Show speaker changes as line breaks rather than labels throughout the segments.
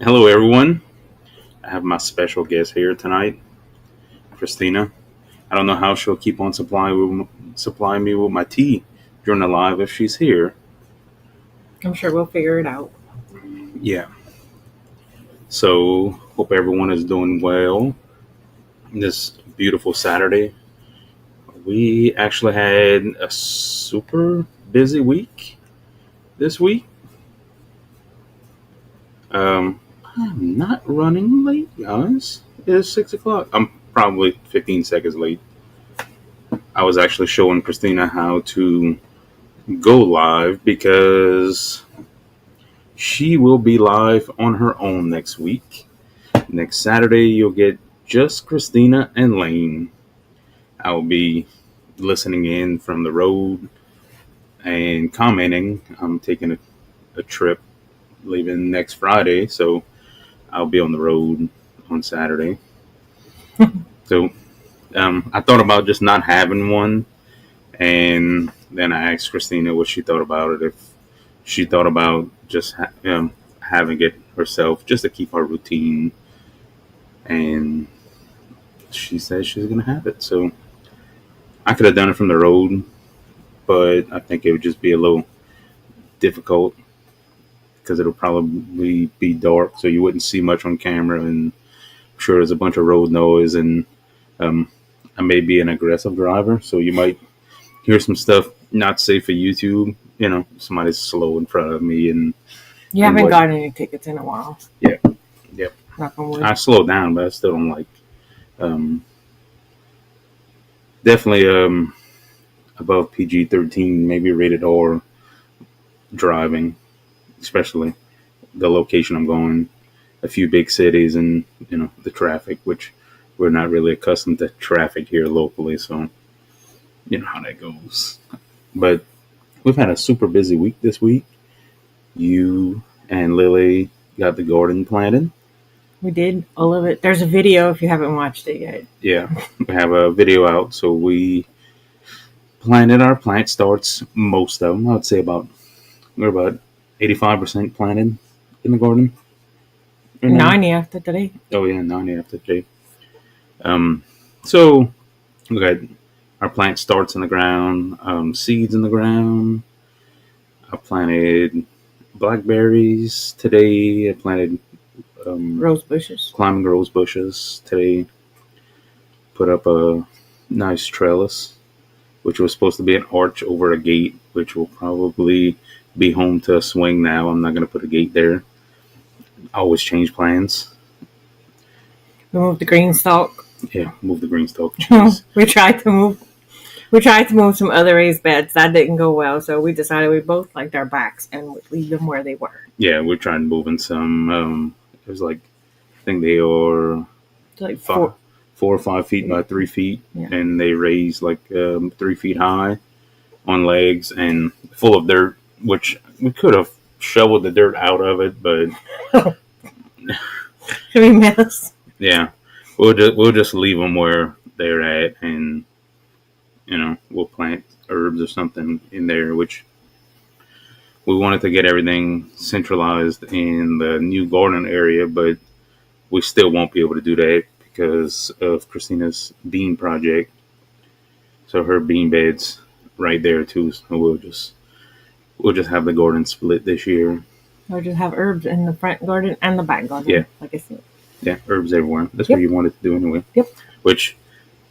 Hello, everyone. I have my special guest here tonight, Kristina. I don't know how she'll keep on supplying me with my tea during the live if she's here.
I'm sure we'll figure it out.
Yeah. So, hope everyone is doing well this beautiful Saturday. We actually had a super busy week this week. I'm not running late, guys. It's 6 o'clock. I'm probably 15 seconds late. I was actually showing Christina how to go live because she will be live on her own next week. Next Saturday, you'll get just Christina and Lane. I'll be listening in from the road and commenting. I'm taking a trip leaving next Friday, so I'll be on the road on Saturday. So I thought about just not having one, and then I asked Christina what she thought about it. If she thought about just having it herself, just to keep our routine, and she said she's gonna have it. So I could have done it from the road, but I think it would just be a little difficult because it'll probably be dark, so you wouldn't see much on camera, and I'm sure there's a bunch of road noise, and um, I may be an aggressive driver, so you might hear some stuff not safe for YouTube. Somebody's slow in front of me,
You
and
haven't
what?
gotten any tickets in a while.
Yeah, yep.
Knock on wood.
I slow down, but I still don't like. Um, Definitely above PG-13, maybe rated R driving, especially the location I'm going. A few big cities and the traffic, which we're not really accustomed to traffic here locally, so you know how that goes. But we've had a super busy week this week. You and Lily got the garden planted.
We did all of it. There's a video if you haven't watched it yet.
Yeah, we have a video out, so we planted our plant starts. Most of them, I would say we're about 85% planted in the garden right now.
90 after today.
Oh yeah, 90 after today. So we got our plant starts in the ground, seeds in the ground. I planted blackberries today. I planted
Rose bushes.
climbing rose bushes today. Put up a nice trellis, which was supposed to be an arch over a gate, which will probably be home to a swing now. I'm not going to put a gate there. I always change plans.
We moved the green stalk.
Yeah, move the green stalk. Jeez.
we tried to move some other raised beds. That didn't go well, so we decided we both liked our backs and would leave them where they were.
Yeah, we're trying to move in some. It was like, I think they are
Like
4 or 5 feet by 3 feet,
Yeah.
and they raise like 3 feet high on legs and full of dirt, which we could have shoveled the dirt out of it, but
Should we mess?
yeah, we'll just leave them where they're at, and we'll plant herbs or something in there, which we wanted to get everything centralized in the new garden area, but we still won't be able to do that because of Christina's bean project. So her bean beds right there too. So we'll just have the garden split this year.
Or just have herbs in the front garden and the back garden.
Yeah.
Like I said.
Yeah, herbs everywhere. That's
Yep.
what you wanted to do anyway.
Yep.
Which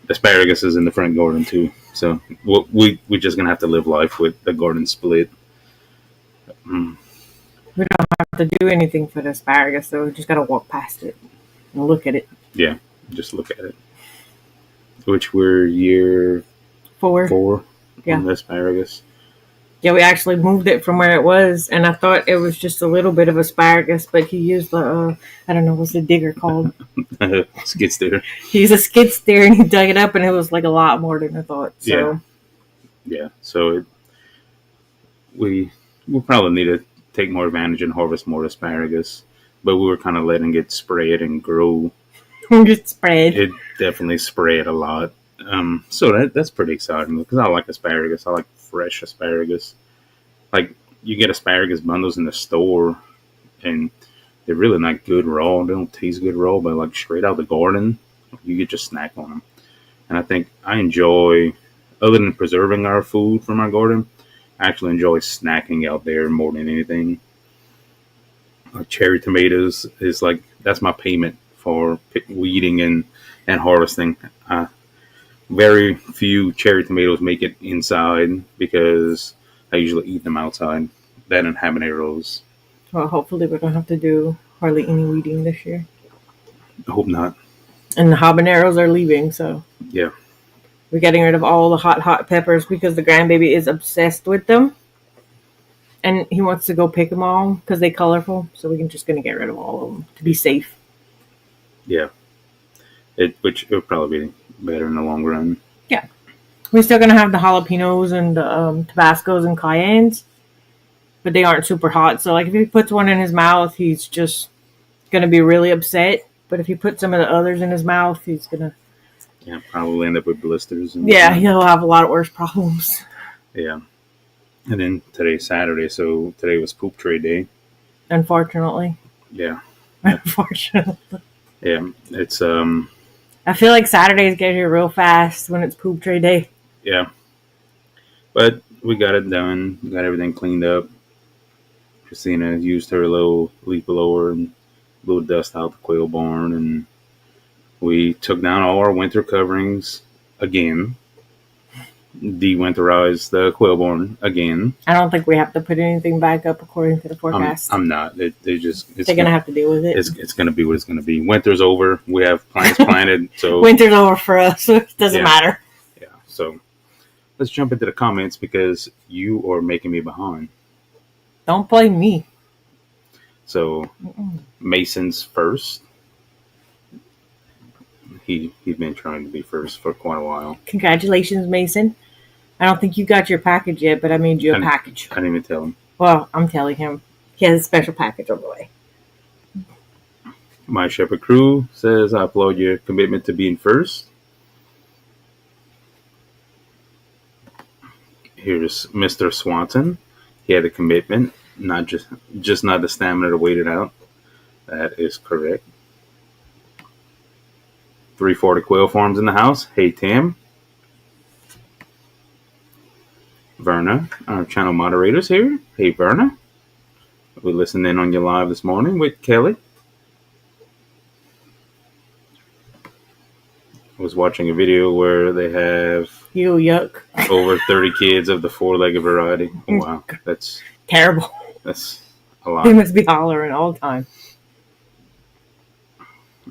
asparagus is in the front garden too. So we're just gonna have to live life with the garden split.
We don't have to do anything for the asparagus, so we just gotta walk past it and look at it.
Yeah, just look at it. Which we're year 4
Yeah.
on the asparagus.
Yeah, we actually moved it from where it was, and I thought it was just a little bit of asparagus, but he used the, I don't know, what's the digger called?
Skid steer.
He used a skid steer, and he dug it up, and it was like a lot more than I thought. So
Yeah. So we'll probably need to take more advantage and harvest more asparagus. But we were kind of letting it spread and grow.
just spread.
It definitely spread a lot. So that's pretty exciting because I like asparagus. I like fresh asparagus. Like you get asparagus bundles in the store, and They're really not good raw. They don't taste good raw, but like straight out the garden, you could just snack on them. And I think I enjoy, other than preserving our food from our garden, I actually enjoy snacking out there more than anything. Like cherry tomatoes is like that's my payment for weeding and harvesting. Very few cherry tomatoes make it inside because I usually eat them outside. That and habaneros.
Well, hopefully we don't have to do hardly any weeding this year.
I hope not.
And the habaneros are leaving, so
Yeah.
we're getting rid of all the hot peppers because the grandbaby is obsessed with them. And he wants to go pick them all because they're colorful. So we're just going to get rid of all of them to be safe.
Yeah. Which it would probably be better in the long run.
Yeah. We're still going to have the jalapenos and the Tabascos and cayennes. But they aren't super hot. So like if he puts one in his mouth, he's just going to be really upset. But if you put some of the others in his mouth, he's going to...
Yeah, probably end up with blisters.
Yeah, he'll have a lot of worse problems.
Yeah. And then today's Saturday, so today was poop tray day.
Unfortunately.
Yeah.
Unfortunately.
Yeah. It's
I feel like Saturdays get here real fast when it's poop tray day.
Yeah. But we got it done. Got everything cleaned up. Kristina used her little leaf blower and blew dust out the quail barn, and we took down all our winter coverings again. De-winterized the quail barn again.
I don't think we have to put anything back up according to the forecast.
I'm not. They're
gonna have to deal with it.
It's gonna be what it's gonna be. Winter's over. We have plants planted, so
winter's over for us. So it doesn't matter.
Yeah. So let's jump into the comments because you are making me behind.
Don't blame me.
So Mason's first. He's been trying to be first for quite a while.
Congratulations, Mason. I don't think you got your package yet, but I made you a package.
I didn't even tell him.
Well, I'm telling him. He has a special package on the way.
My Shepherd Crew says, I applaud your commitment to being first. Here's Mr. Swanson. He had a commitment, not just not the stamina to wait it out. That is correct. 340 Quail Farms in the house. Hey, Tim. Verna, our channel moderator's here. Hey, Verna. We listened in on you live this morning with Kelly. I was watching a video where they have
yuck
over 30 kids of the four-legged variety. Oh, wow, that's
terrible.
That's a lot.
They must be hollering all the time.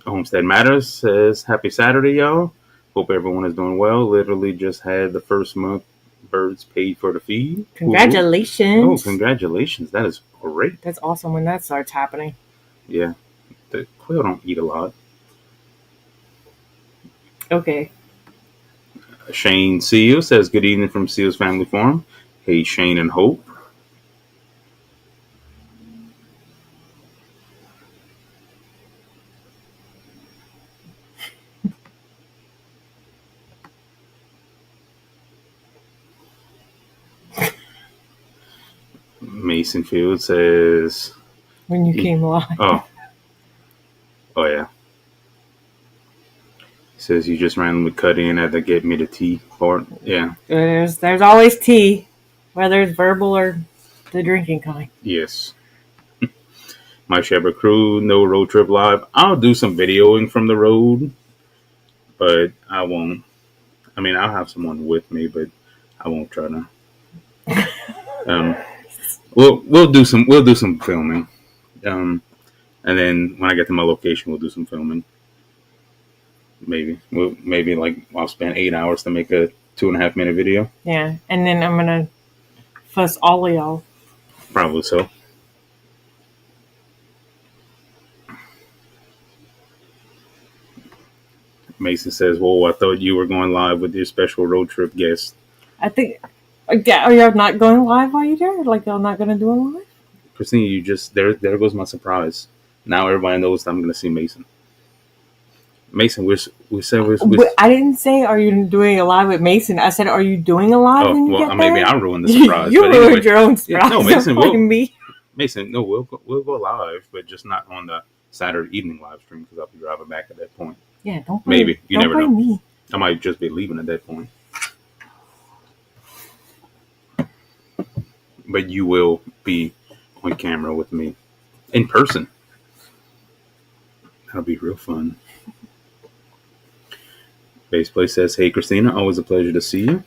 Homestead Matters says, happy Saturday, y'all. Hope everyone is doing well. Literally just had the first month birds paid for the feed.
Congratulations.
Oh, congratulations. That is great.
That's awesome when that starts happening.
Yeah. The quail don't eat a lot.
Okay.
Shane Seal says, good evening from Seal's Family Farm. Hey, Shane and Hope. Mason Field says,
when you came live.
Oh yeah. He says you just randomly cut in at the get me the tea part. Yeah.
There's always tea, whether it's verbal or the drinking kind.
Yes. My Shepherd Crew, no road trip live. I'll do some videoing from the road, but I won't. I mean, I'll have someone with me, but I won't try to. We'll do some filming, and then when I get to my location, we'll do some filming. Maybe like I'll spend 8 hours to make a 2.5 minute video.
Yeah, and then I'm gonna fuss all of y'all.
Probably so. Mason says, "Whoa, I thought you were going live with your special road trip guest."
I think. Are y'all not going live while you're there? Like y'all not gonna do it live?
Kristina, you just there goes my surprise. Now everybody knows that I'm gonna see Mason. Mason, we said we.
I didn't say are you doing a live with Mason. I said are you doing a live when you get there?
Maybe I ruined the surprise.
You ruined your own surprise.
Yeah, no, Mason,
me.
Mason, no, we'll go live, but just not on the Saturday evening live stream because I'll be driving back at that point.
Yeah, don't blame,
Maybe you
don't
never know.
blame me.
I might just be leaving at that point. But you will be on camera with me in person. That'll be real fun. Baseplay says, "Hey, Kristina, always a pleasure to see you."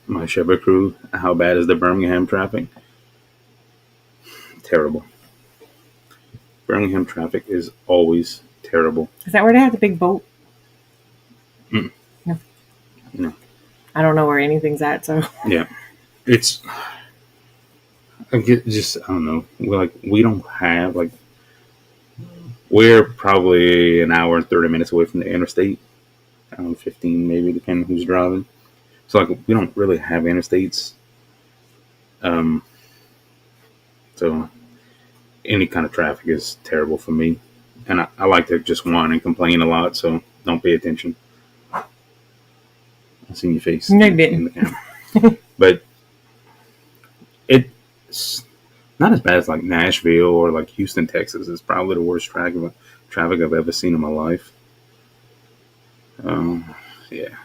My Shepherd crew, how bad is the Birmingham traffic? Terrible. Birmingham traffic is always terrible.
Is that where they have the big boat?
Mm.
No.
No.
I don't know where anything's at, so.
Yeah. It's, I don't know. We don't have, we're probably an hour and 30 minutes away from the interstate. Around 15, maybe, depending who's driving. So, we don't really have interstates. So, any kind of traffic is terrible for me. And I like to just whine and complain a lot, so don't pay attention. I seen your face
No,
in the camera. But it's not as bad as Nashville or Houston, Texas. It's probably the worst traffic I've ever seen in my life. Yeah.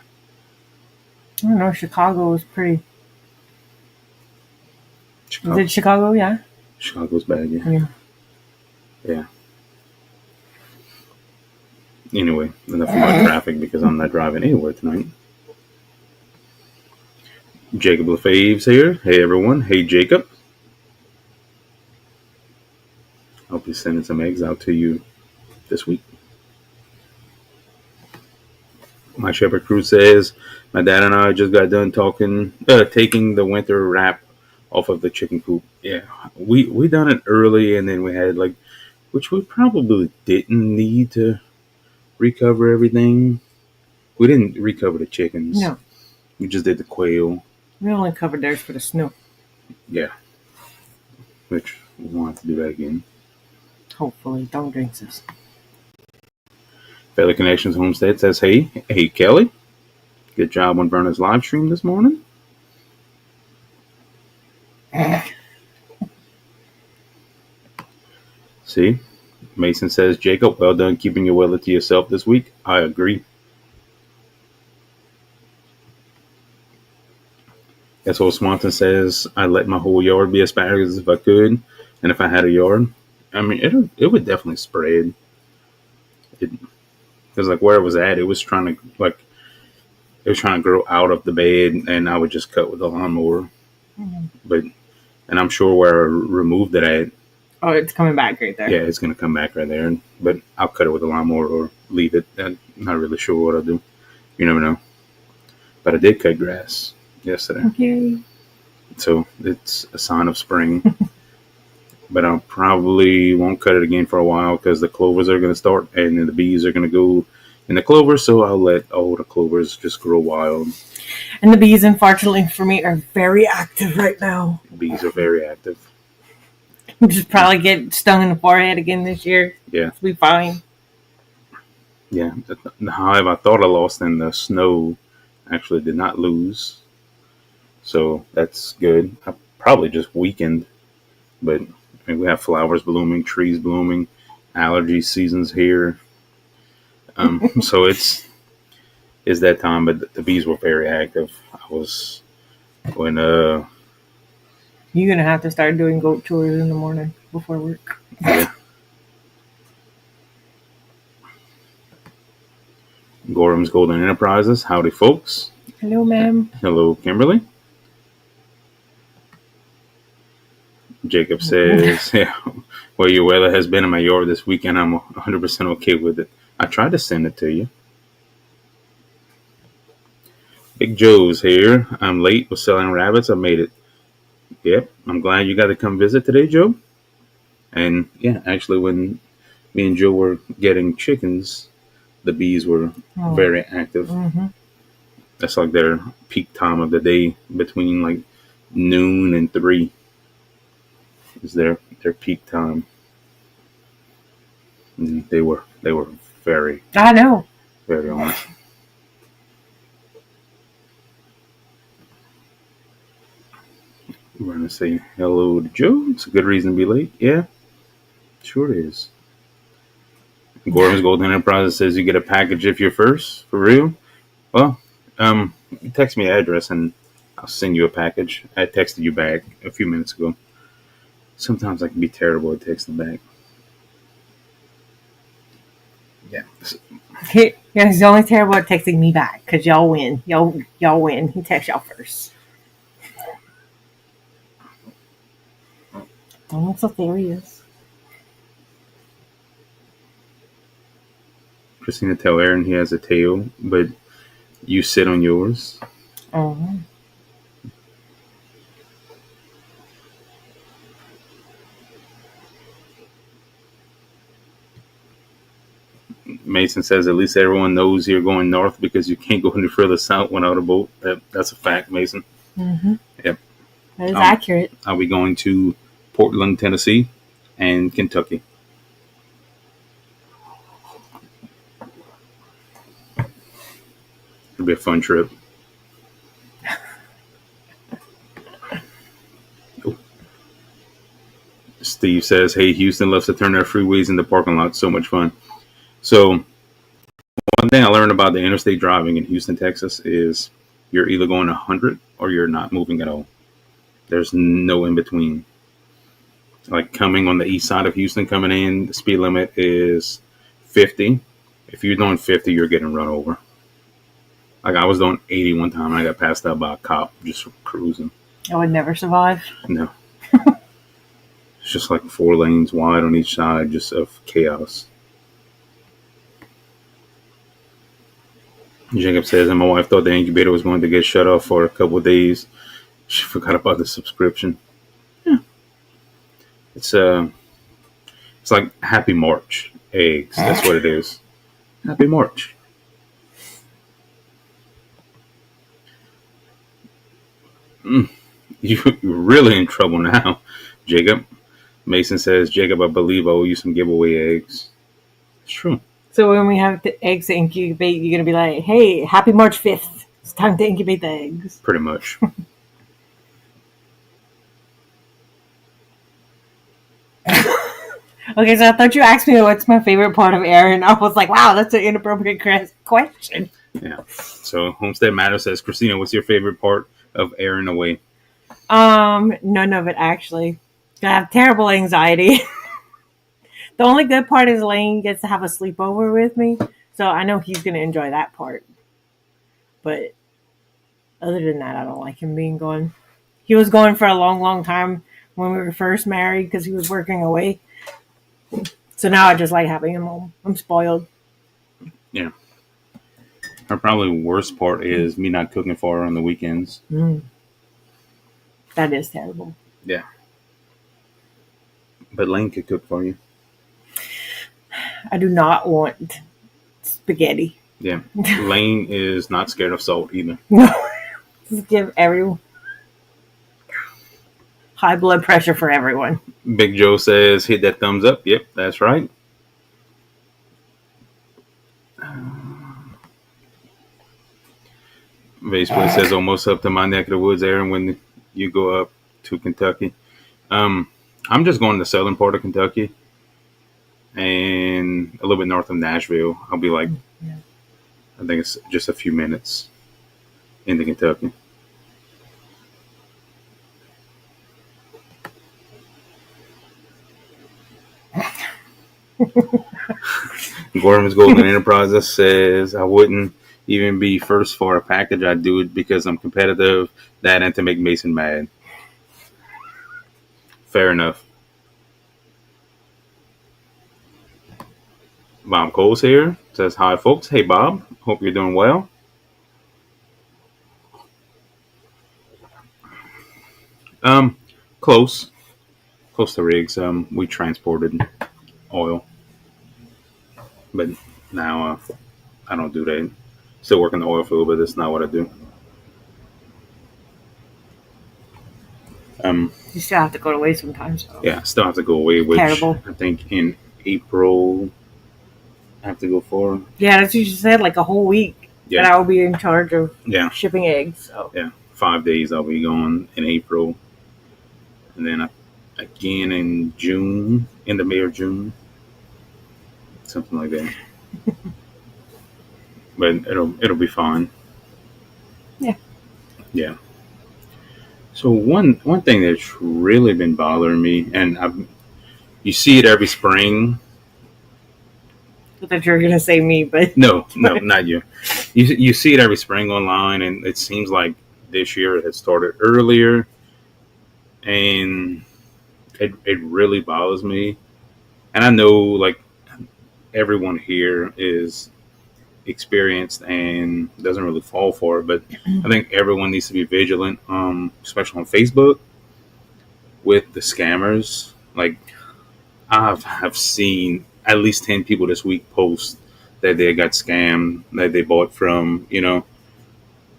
I don't know. Chicago is pretty.
Chicago.
Is it Chicago? Yeah.
Chicago's bad, yeah. Yeah. Anyway, enough about traffic because I'm not driving anywhere tonight. Jacob LaFave's here. Hey, everyone. Hey, Jacob. I'll be sending some eggs out to you this week. My Shepherd crew says, my dad and I just got done taking the winter wrap off of the chicken coop. Yeah, we done it early, and then we had which we probably didn't need to recover everything. We didn't recover the chickens.
No.
We just did the quail.
We only covered theirs for the snow.
Yeah. Which we won't have to do that again.
Hopefully. Don't jinx us.
Fairly Connections Homestead says, hey Kelly. Good job on Verna's live stream this morning. See? Mason says, Jacob, well done keeping your weather to yourself this week. I agree. S.O. Swanson says, I'd let my whole yard be asparagus if I could. And if I had a yard, I mean, it would definitely spread. Because where it was at, it was trying to grow out of the bed, and I would just cut with the lawnmower. Mm-hmm. And I'm sure where I removed it at.
Oh, it's coming back right there.
Yeah, it's going to come back right there. But I'll cut it with a lawnmower or leave it. I'm not really sure what I'll do. You never know. But I did cut grass yesterday.
Okay.
So it's a sign of spring. But I probably won't cut it again for a while because the clovers are going to start and then the bees are going to go in the clover. So I'll let all the clovers just grow wild.
And the bees, unfortunately for me, are very active right now.
Bees are very active.
Just probably get stung in the forehead again this year.
Yeah.
It'll be fine.
Yeah. However, I thought I lost in the snow. Actually did not lose. So that's good. I probably just weakened. But we have flowers blooming, trees blooming, allergy season's here. So it's that time, but the bees were very active. You're
going to have to start doing goat chores in the morning before work.
Yeah. Gorham's Golden Enterprises. Howdy, folks.
Hello, ma'am.
Hello, Kimberly. Jacob says, yeah, well, your weather has been in my yard this weekend. I'm 100% okay with it. I tried to send it to you. Big Joe's here. I'm late with selling rabbits. I made it. Yep. I'm glad you got to come visit today, Joe. And yeah, actually, when me and Joe were getting chickens, the bees were very active. Mm-hmm. That's their peak time of the day between noon and 3 is their peak time. And they were very.
I know.
Very on it. We're going to say hello to Joe. It's a good reason to be late. Yeah, sure it is. Gorham's Golden Enterprise says you get a package if you're first. For real? Well, text me the address and I'll send you a package. I texted you back a few minutes ago. Sometimes I can be terrible at texting back. Yeah.
Yeah, he's only terrible at texting me back because y'all win. Y'all win. He texts y'all first. Don't look so serious.
Kristina, tell Aaron he has a tail, but you sit on yours.
Oh.
Mason says at least everyone knows you're going north because you can't go any further south without a boat. That's a fact, Mason.
Mm-hmm.
Yep.
That is accurate.
I'll be going to Portland, Tennessee, and Kentucky. It'll be a fun trip. Steve says, hey, Houston loves to turn their freeways into parking lots. So much fun. So one thing I learned about the interstate driving in Houston, Texas is you're either going 100 or you're not moving at all. There's no in between. Like coming on the east side of Houston, coming in, the speed limit is 50. If you're doing 50, you're getting run over. Like I was doing 80 one time and I got passed out by a cop just cruising.
I would never survive.
No. It's just like 4 lanes wide on each side, just of chaos. Jacob says, and my wife thought the incubator was going to get shut off for a couple of days. She forgot about the subscription. Yeah. It's like Happy March eggs. That's what it is. Happy March. You're really in trouble now, Jacob. Mason says, Jacob, I believe I owe you some giveaway eggs. It's true.
So when we have the eggs to incubate, you're going to be like, hey, happy March 5th. It's time to incubate the eggs.
Pretty much.
Okay, so I thought you asked me what's my favorite part of Aaron. I was like, wow, that's an inappropriate question.
Yeah. So Homestead Matter says, Kristina, what's your favorite part of Aaron away?
None of it, actually. I have terrible anxiety. The only good part is Lane gets to have a sleepover with me, so I know he's going to enjoy that part. But other than that, I don't like him being gone. He was gone for a long, long time when we were first married because he was working away. So now I just like having him home. I'm spoiled.
Yeah. Her probably worst part is me not cooking for her on the weekends.
That is terrible.
Yeah. But Lane could cook for you.
I do not want spaghetti.
Yeah. Lane is not scared of salt either.
No. Just give everyone high blood pressure for everyone.
Big Joe says, hit that thumbs up. Yep, that's right. Baseball says, almost up to my neck of the woods, Aaron, when you go up to Kentucky. I'm just going to the southern part of Kentucky and a little bit north of Nashville. I'll be like, I think it's just a few minutes into Kentucky. Gorham's Golden Enterprises says, I wouldn't even be first for a package. I'd do it because I'm competitive, that and to make Mason mad. Fair enough. Bob Cole's here. Says, hi, folks. Hey, Bob. Hope you're doing well. Close to rigs. We transported oil, but now I don't do that. Still working the oil field, but that's not what I do.
You still have to go away sometimes. So.
Yeah, still have to go away, which
terrible.
I think in April I have to go for.
Yeah, that's what you said, like a whole week. Yeah. That I will be in charge of shipping eggs. So.
Yeah, 5 days I'll be gone in April. and then again in June, end of May or June, something like that. But it'll be fine.
Yeah.
Yeah. So one thing that's really been bothering me, and you see it every spring.
I thought you were gonna say me, but
No, not you. You see it every spring online, and it seems like this year it had started earlier, and it really bothers me. And I know like everyone here is experienced and doesn't really fall for it, but I think everyone needs to be vigilant, especially on Facebook with the scammers. Like have seen at least 10 people this week post that they got scammed, that they bought from,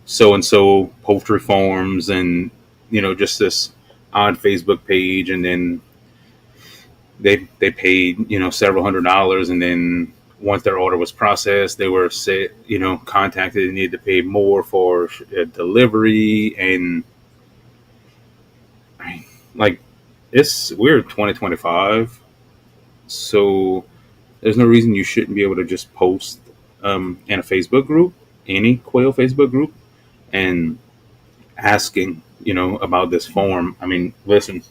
so and so poultry farms, and just this odd Facebook page, and then they paid several $100s, and then once their order was processed, they were said contacted and needed to pay more for delivery, and like we're 2025, so there's no reason you shouldn't be able to just post in a Facebook group, any quail Facebook group, and asking about this form. I mean, listen,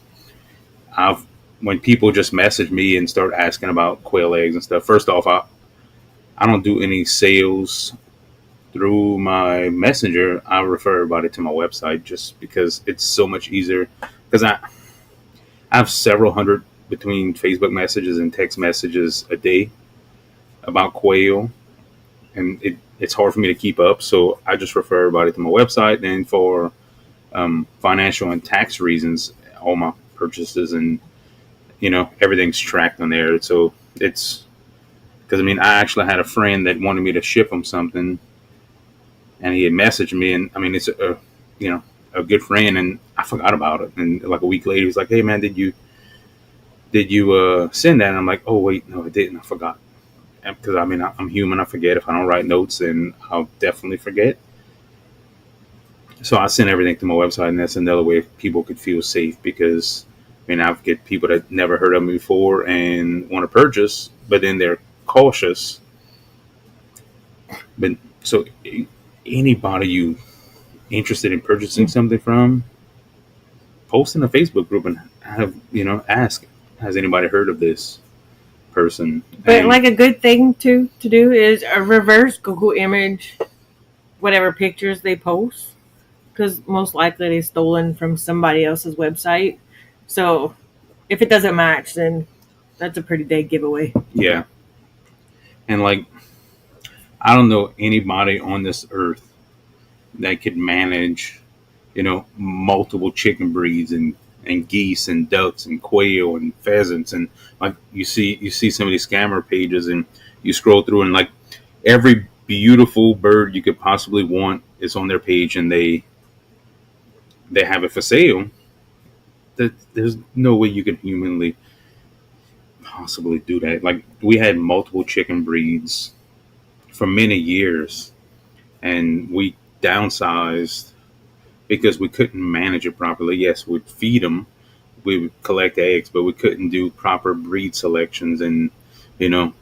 I've when people just message me and start asking about quail eggs and stuff. First off, I don't do any sales through my messenger. I refer everybody to my website just because it's so much easier. Because I have several hundred between Facebook messages and text messages a day about quail, and it's hard for me to keep up. So I just refer everybody to my website. And for financial and tax reasons, all my purchases and everything's tracked on there. So it's because I actually had a friend that wanted me to ship him something, and he had messaged me, and it's a good friend, and I forgot about it. And like a week later, he was like, "Hey man, did you send that?" And I'm like, "Oh wait, no, I didn't. I forgot." Because I'm human. I forget. If I don't write notes, then I'll definitely forget. So I send everything to my website, and that's another way people could feel safe, because I've get people that never heard of me before and want to purchase, but then they're cautious. But so anybody you interested in purchasing something from, post in a Facebook group and ask, has anybody heard of this person?
but like a good thing to do is a reverse Google image whatever pictures they post, because most likely they're stolen from somebody else's website. So if it doesn't match, then that's a pretty big giveaway.
Yeah, and like I don't know anybody on this earth that could manage, multiple chicken breeds and geese and ducks and quail and pheasants, and like you see some of these scammer pages, and you scroll through, and like every beautiful bird you could possibly want is on their page, and they have it for sale. There's no way you can humanly possibly do that. Like we had multiple chicken breeds for many years, and we downsized because we couldn't manage it properly. Yes, we'd feed them, we would collect eggs, but we couldn't do proper breed selections and you know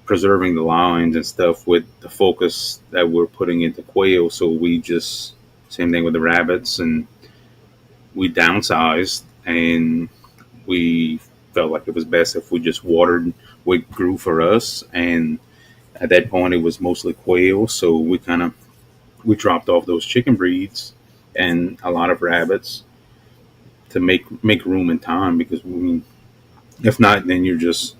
preserving the lines and stuff with the focus that we're putting into quail. So we just same thing with the rabbits, and we downsized, and we felt like it was best if we just watered what grew for us. And at that point, it was mostly quail, so we dropped off those chicken breeds and a lot of rabbits to make room and time, because if not, then you're just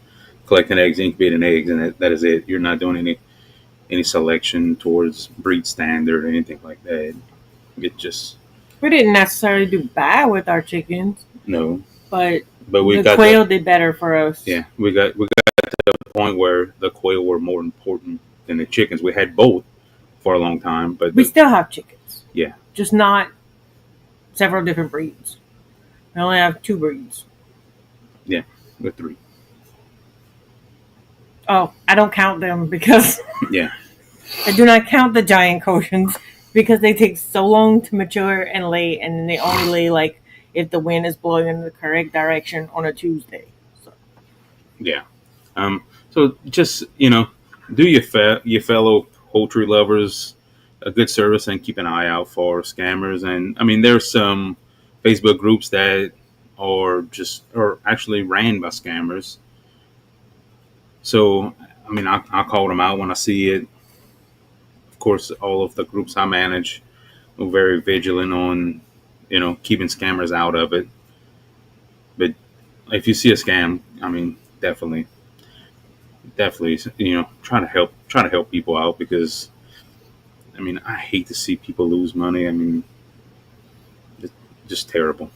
collecting eggs, incubating eggs, and that is it. You're not doing any selection towards breed standard or anything like that. It just
We didn't necessarily do bad with our chickens,
no.
but
We
the
got
quail did better for us.
yeah, we got to the point where the quail were more important than the chickens. We had both for a long time, but
We still have chickens,
yeah,
just not several different breeds. We only have 2 breeds.
yeah, with 3.
Oh, I don't count them because
Yeah,
I do not count the giant Cochins because they take so long to mature and lay, and they only lay like if the wind is blowing in the correct direction on a Tuesday. So.
Yeah. So just do your fellow poultry lovers a good service and keep an eye out for scammers. And I mean, there's some Facebook groups that are actually ran by scammers. So I mean, I'll call them out when I see it. Of course, all of the groups I manage are very vigilant on keeping scammers out of it. But if you see a scam, I mean, definitely, try to help people out because I mean, I hate to see people lose money. I mean, it's just terrible,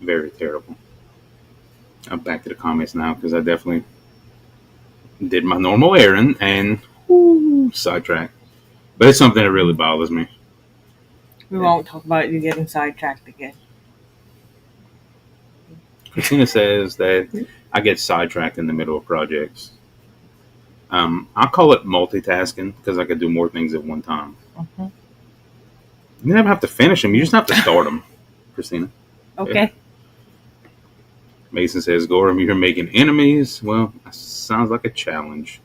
very terrible. I'm back to the comments now because I definitely did my normal errand and sidetracked. But it's something that really bothers me.
We won't talk about you getting sidetracked again.
Kristina says that I get sidetracked in the middle of projects. I call it multitasking because I could do more things at one time.
Mm-hmm.
You never have to finish them. You just have to start them, Kristina.
Okay.
Yeah. Mason says, Gorham, you're making enemies. Well, that sounds like a challenge.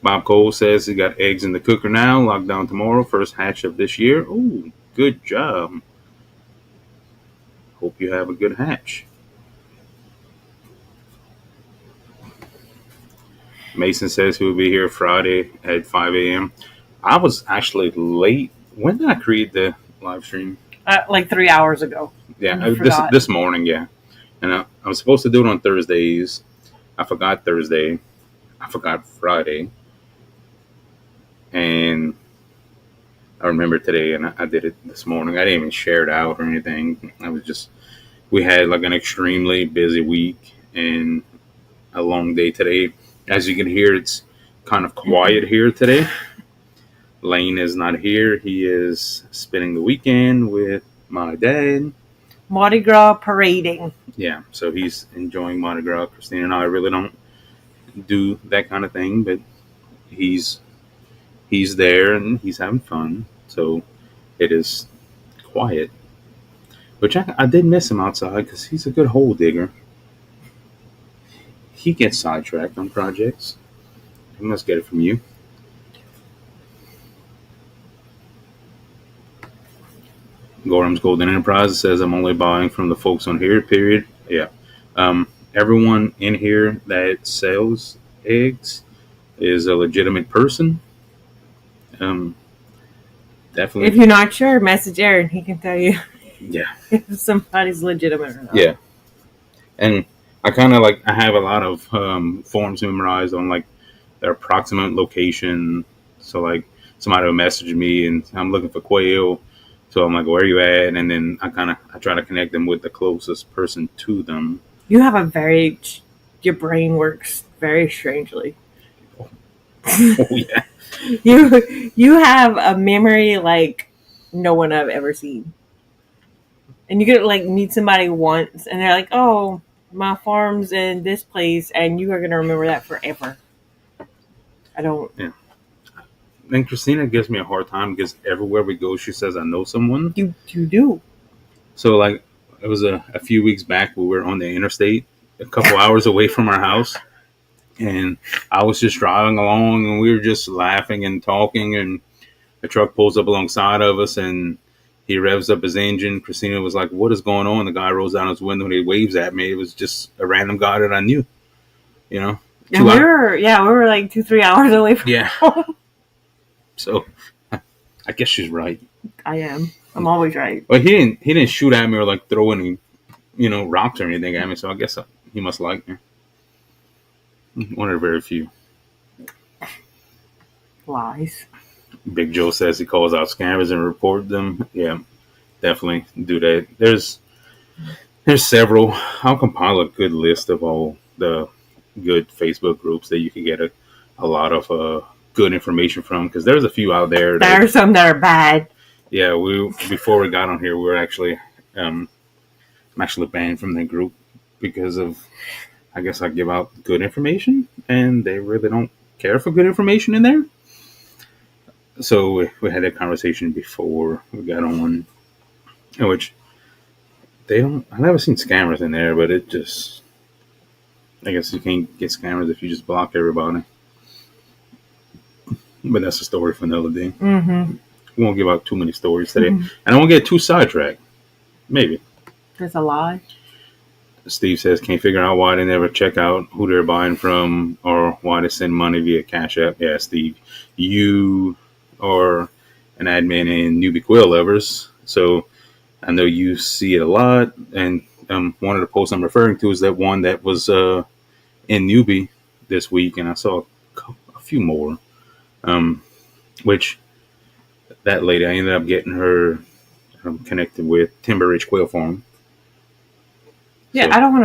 Bob Cole says he got eggs in the cooker now. Locked down tomorrow. First hatch of this year. Ooh, good job. Hope you have a good hatch. Mason says he'll be here Friday at 5 a.m. I was actually late. When did I create the live stream?
Like 3 hours ago.
Yeah, this morning, yeah. And I was supposed to do it on Thursdays. I forgot Thursday. I forgot Friday. And I remember today, and I did it this morning. I didn't even share it out or anything. We had like an extremely busy week and a long day today. As you can hear, it's kind of quiet here today. Lane is not here. He is spending the weekend with my dad.
Mardi Gras parading.
Yeah, so he's enjoying Mardi Gras. Kristina and I really don't do that kind of thing, but he's there and he's having fun. So it is quiet. Which I did miss him outside because he's a good hole digger. He gets sidetracked on projects. He must get it from you. Gorham's Golden Enterprise says I'm only buying from the folks on here, period. Yeah. Everyone in here that sells eggs is a legitimate person. Definitely.
If you're not sure, message Aaron. He can tell you.
Yeah.
If somebody's legitimate or not.
Yeah. And I kind of I have a lot of forms memorized on their approximate location. So somebody will message me and I'm looking for quail. So I'm like, where are you at? And then I try to connect them with the closest person to them.
You have your brain works very strangely.
Oh yeah.
You have a memory like no one I've ever seen. And you could meet somebody once and they're like, oh, my farm's in this place, and you are going to remember that forever. I don't.
Yeah. And Kristina gives me a hard time because everywhere we go, she says I know someone.
You do.
So it was a few weeks back. We were on the interstate, a couple hours away from our house, and I was just driving along, and we were just laughing and talking, and a truck pulls up alongside of us, and he revs up his engine. Kristina was like, "What is going on?" The guy rolls down his window and he waves at me. It was just a random guy that I knew, And we were
2-3 hours away from home.
So I guess she's right.
I am. I'm always right.
But he didn't shoot at me or throw any, rocks or anything at me. So I guess he must like me. One of the very few.
Lies.
Big Joe says he calls out scammers and report them. Yeah, definitely do that. There's several. I'll compile a good list of all the good Facebook groups that you can get a lot of good information from, because there's a few out there.
There are some that are bad.
Yeah, before we got on here, we were actually I'm actually banned from the group because of, I guess, I give out good information and they really don't care for good information in there. So we had that conversation before we got on, in which they don't. I've never seen scammers in there, but it just. I guess you can't get scammers if you just block everybody. But that's a story for another day.
Mm-hmm.
We won't give out too many stories today, and I won't get too sidetracked. Maybe.
That's a lie.
Steve says can't figure out why they never check out who they're buying from or why they send money via Cash App. Yeah, Steve, you are an admin in Newbie Quill Lovers, so I know you see it a lot. And one of the posts I'm referring to is that one that was in Newbie this week, and I saw a few more. Which that lady, I ended up getting her connected with Timber Ridge Quail Farm.
Yeah, so, I don't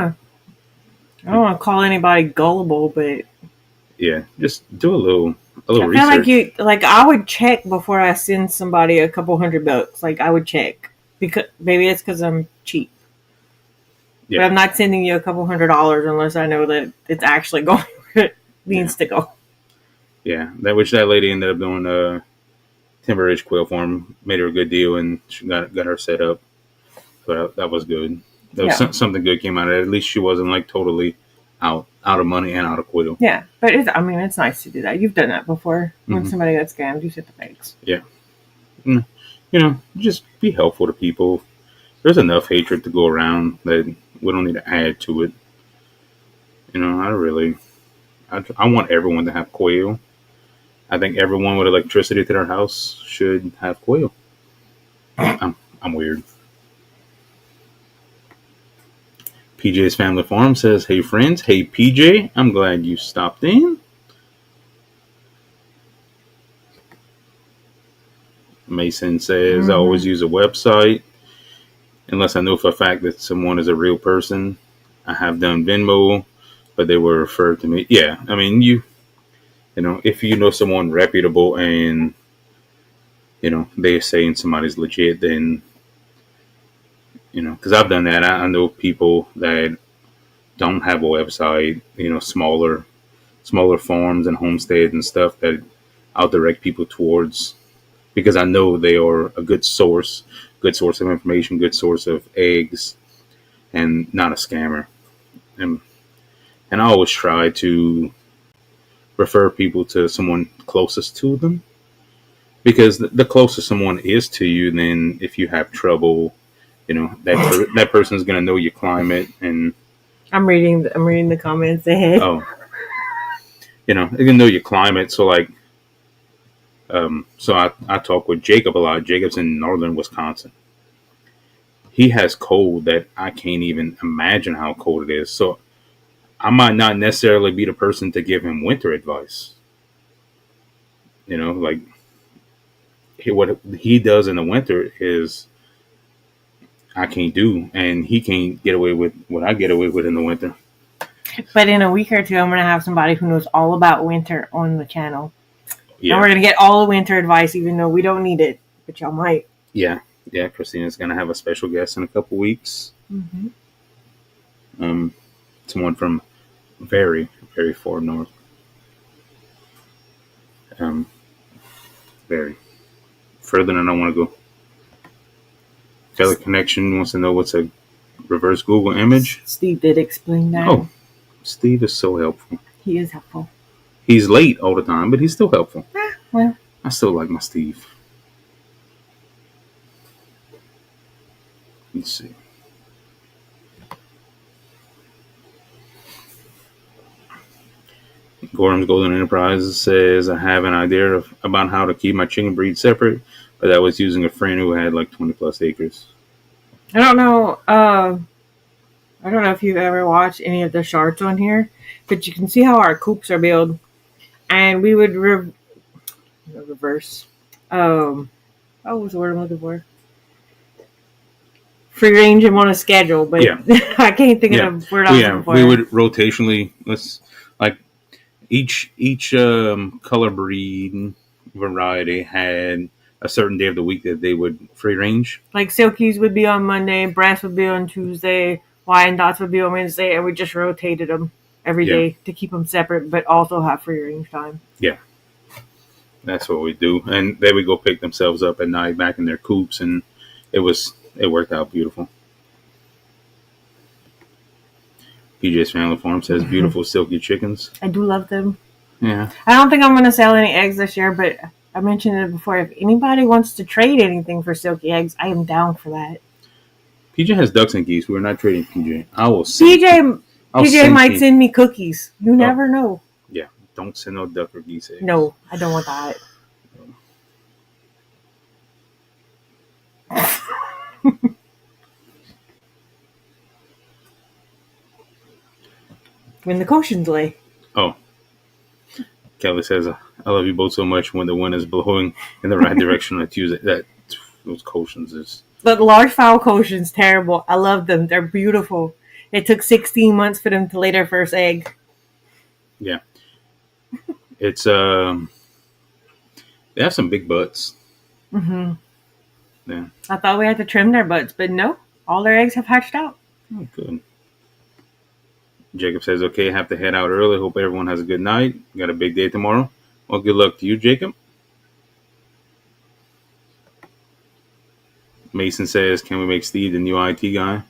want to call anybody gullible, but
yeah, just do a little
I feel
research.
I would check before I send somebody a couple $100. Like I would check because maybe it's because I'm cheap. Yeah. But I'm not sending you a couple $100 unless I know that it's actually going where it needs to go.
Yeah, that lady ended up doing Timber Ridge Quail Farm, made her a good deal, and she got her set up. So that was good. That was something good came out of it. At least she wasn't like totally out of money and out of quail.
Yeah, but it's nice to do that. You've done that before. When somebody got scammed, you set the fakes.
Yeah. Just be helpful to people. There's enough hatred to go around that we don't need to add to it. I want everyone to have quail. I think everyone with electricity to their house should have quail. I'm weird. PJ's Family Farm says, hey friends, hey PJ, I'm glad you stopped in. Mason says, I always use a website unless I know for a fact that someone is a real person. I have done Venmo, but they were referred to me. Yeah, I mean, if you know someone reputable and, they're saying somebody's legit, then, because I've done that. I know people that don't have a website, smaller farms and homesteads and stuff that I'll direct people towards because I know they are a good source of information, good source of eggs, and not a scammer. And I always try to refer people to someone closest to them because the closer someone is to you, then if you have trouble, that person's going to know your climate. And
I'm reading the comments ahead.
Oh, they can know your climate. So so I talk with Jacob a lot. Jacob's in northern Wisconsin. He has cold that I can't even imagine how cold it is. So I might not necessarily be the person to give him winter advice. What he does in the winter is I can't do, and he can't get away with what I get away with in the winter.
But in a week or two, I'm going to have somebody who knows all about winter on the channel. Yeah. And we're going to get all the winter advice, even though we don't need it, but y'all might.
Yeah. Yeah, Kristina's going to have a special guest in a couple weeks. Mm-hmm. Someone from very, very far north. Very. Further than I want to go. Teleconnection wants to know what's a reverse Google image.
Steve did explain that.
Oh, Steve is so helpful.
He is helpful.
He's late all the time, but he's still helpful.
Well,
I still like my Steve. Let's see. Gorham's Golden Enterprises says, I have an idea about how to keep my chicken breed separate, but I was using a friend who had like 20 plus acres.
I don't know. I don't know if you've ever watched any of the charts on here, but you can see how our coops are built. And we would reverse. What was the word I'm looking for? Free range them on a schedule, but I can't think of the word I'm looking for.
We would rotationally, each color breed variety had a certain day of the week that they would free range.
Like Silkies would be on Monday, Brass would be on Tuesday, Wyandottes would be on Wednesday, and we just rotated them every day to keep them separate, but also have free range time.
Yeah. That's what we do. And they would go pick themselves up at night back in their coops, and it worked out beautiful. PJ's Family Farm says beautiful silky chickens.
I do love them.
Yeah.
I don't think I'm going to sell any eggs this year, but I mentioned it before. If anybody wants to trade anything for silky eggs, I am down for that.
PJ has ducks and geese. We're not trading PJ. I will send
PJ might send me cookies. You never know.
Yeah. Don't send no duck or geese eggs.
No, I don't want that. When the cautions lay.
Oh. Kelly says, I love you both so much when the wind is blowing in the right direction on Tuesday. Those cautions is...
But large fowl cautions, terrible. I love them. They're beautiful. It took 16 months for them to lay their first egg.
Yeah. It's, they have some big butts.
Mm-hmm.
Yeah.
I thought we had to trim their butts, but no. All their eggs have hatched out.
Oh, good. Jacob says, okay, I have to head out early. Hope everyone has a good night. Got a big day tomorrow. Well, good luck to you, Jacob. Mason says, can we make Steve the new IT guy?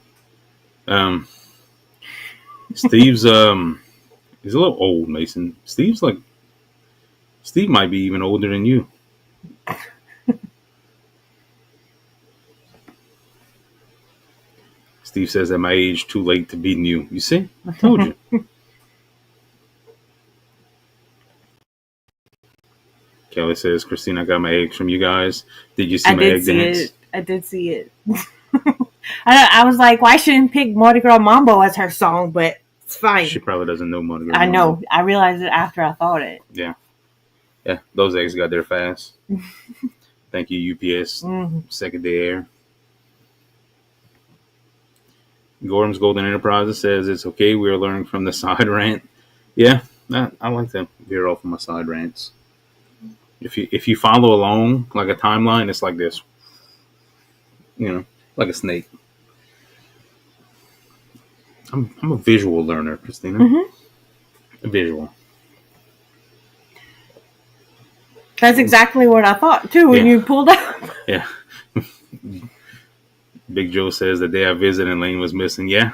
Steve's, he's a little old, Mason. Steve might be even older than you. Steve says, at my age, too late to be new. You see? I told you. Kelly says, Kristina, I got my eggs from you guys. Did you see my egg dance?
I did see it. I was like, why shouldn't pick Mardi Gras Mambo as her song? But it's fine.
She probably doesn't know Mardi Gras.
I know. I realized it after I thought it.
Yeah. Yeah, those eggs got there fast. Thank you, UPS. Mm-hmm. Second day air. Gorham's Golden Enterprises says it's okay. We're learning from the side rant. Yeah, I like to veer off of my side rants. If you follow along like a timeline, it's like this. You know, like a snake. I'm a visual learner, Kristina. Mm-hmm. A visual.
That's exactly what I thought too when you pulled up.
Yeah. Big Joe says the day I visited, Lane was missing. Yeah.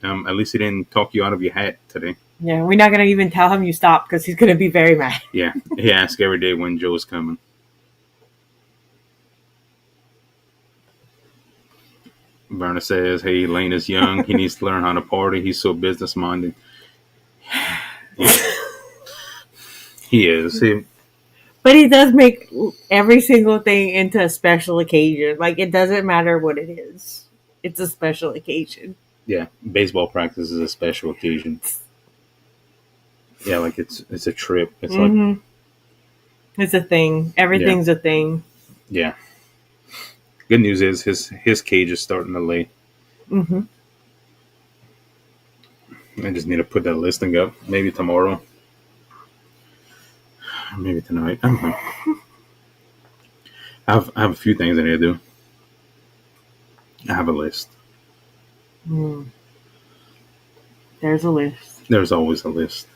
At least he didn't talk you out of your hat today.
Yeah, we're not going to even tell him you stopped because he's going to be very mad.
Yeah. He asks every day when Joe's coming. Verna says, hey, Lane is young. He needs to learn how to party. He's so business-minded. He is.
But he does make every single thing into a special occasion. Like, it doesn't matter what it is. It's a special occasion.
Yeah, baseball practice is a special occasion. Yeah, like it's a trip. It's like
it's a thing. Everything's a thing.
Yeah. Good news is his cage is starting to lay. Mm-hmm. I just need to put that listing up. Maybe tomorrow. Maybe tonight. I don't know. I have a few things I need to do. I have a list.
There's a list.
There's always a list.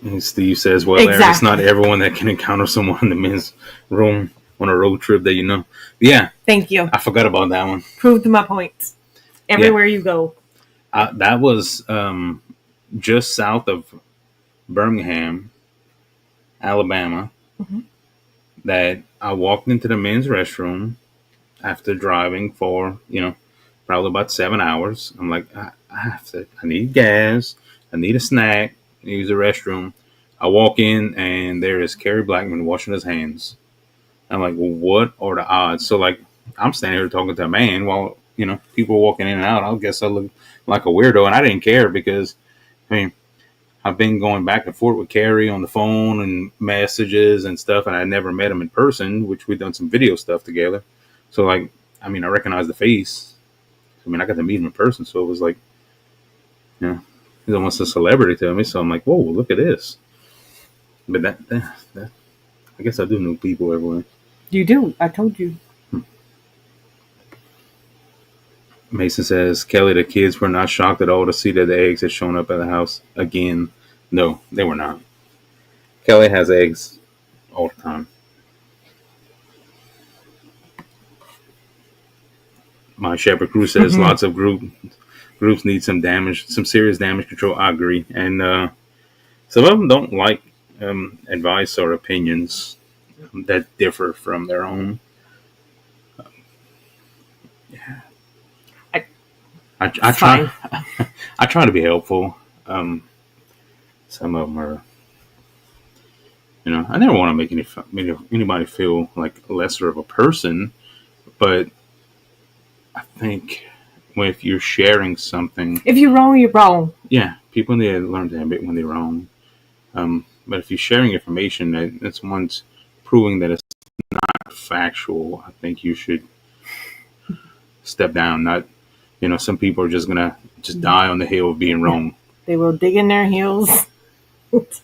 And Steve says, well, exactly. It's not everyone that can encounter someone in the men's room on a road trip that you know. Yeah.
Thank you.
I forgot about that one.
Proved my points. Everywhere you go.
That was just south of Birmingham, Alabama, that I walked into the men's restroom after driving for, probably about 7 hours. I'm like, I need gas. I need a snack. Use the restroom. I walk in and there is Kerry Blackman washing his hands. I'm like, well, what are the odds? So like, I'm standing here talking to a man while, people are walking in and out. I guess I look like a weirdo, and I didn't care because, I've been going back and forth with Kerry on the phone and messages and stuff, and I never met him in person, which we've done some video stuff together. So like, I recognize the face. I got to meet him in person, so it was like, he's almost a celebrity to me. So I'm like, whoa, look at this. But that I guess I do know people everywhere.
You do. I told you.
Mason says, Kelly, the kids were not shocked at all to see that the eggs had shown up at the house again. No, they were not. Kelly has eggs all the time. My Shepherd Crew says lots of groups need some serious damage control. I agree, and some of them don't like advice or opinions that differ from their own.
I,
I
fine.
try I try to be helpful. Some of them are, I never want to make anybody feel like lesser of a person, but I think if you're sharing something,
If you're wrong, you're wrong.
yeah, people need to learn to admit when they're wrong. But if you're sharing information that someone's proving that it's not factual, I think you should step down. Not, some people are just gonna just die on the hill of being wrong.
They will dig in their heels.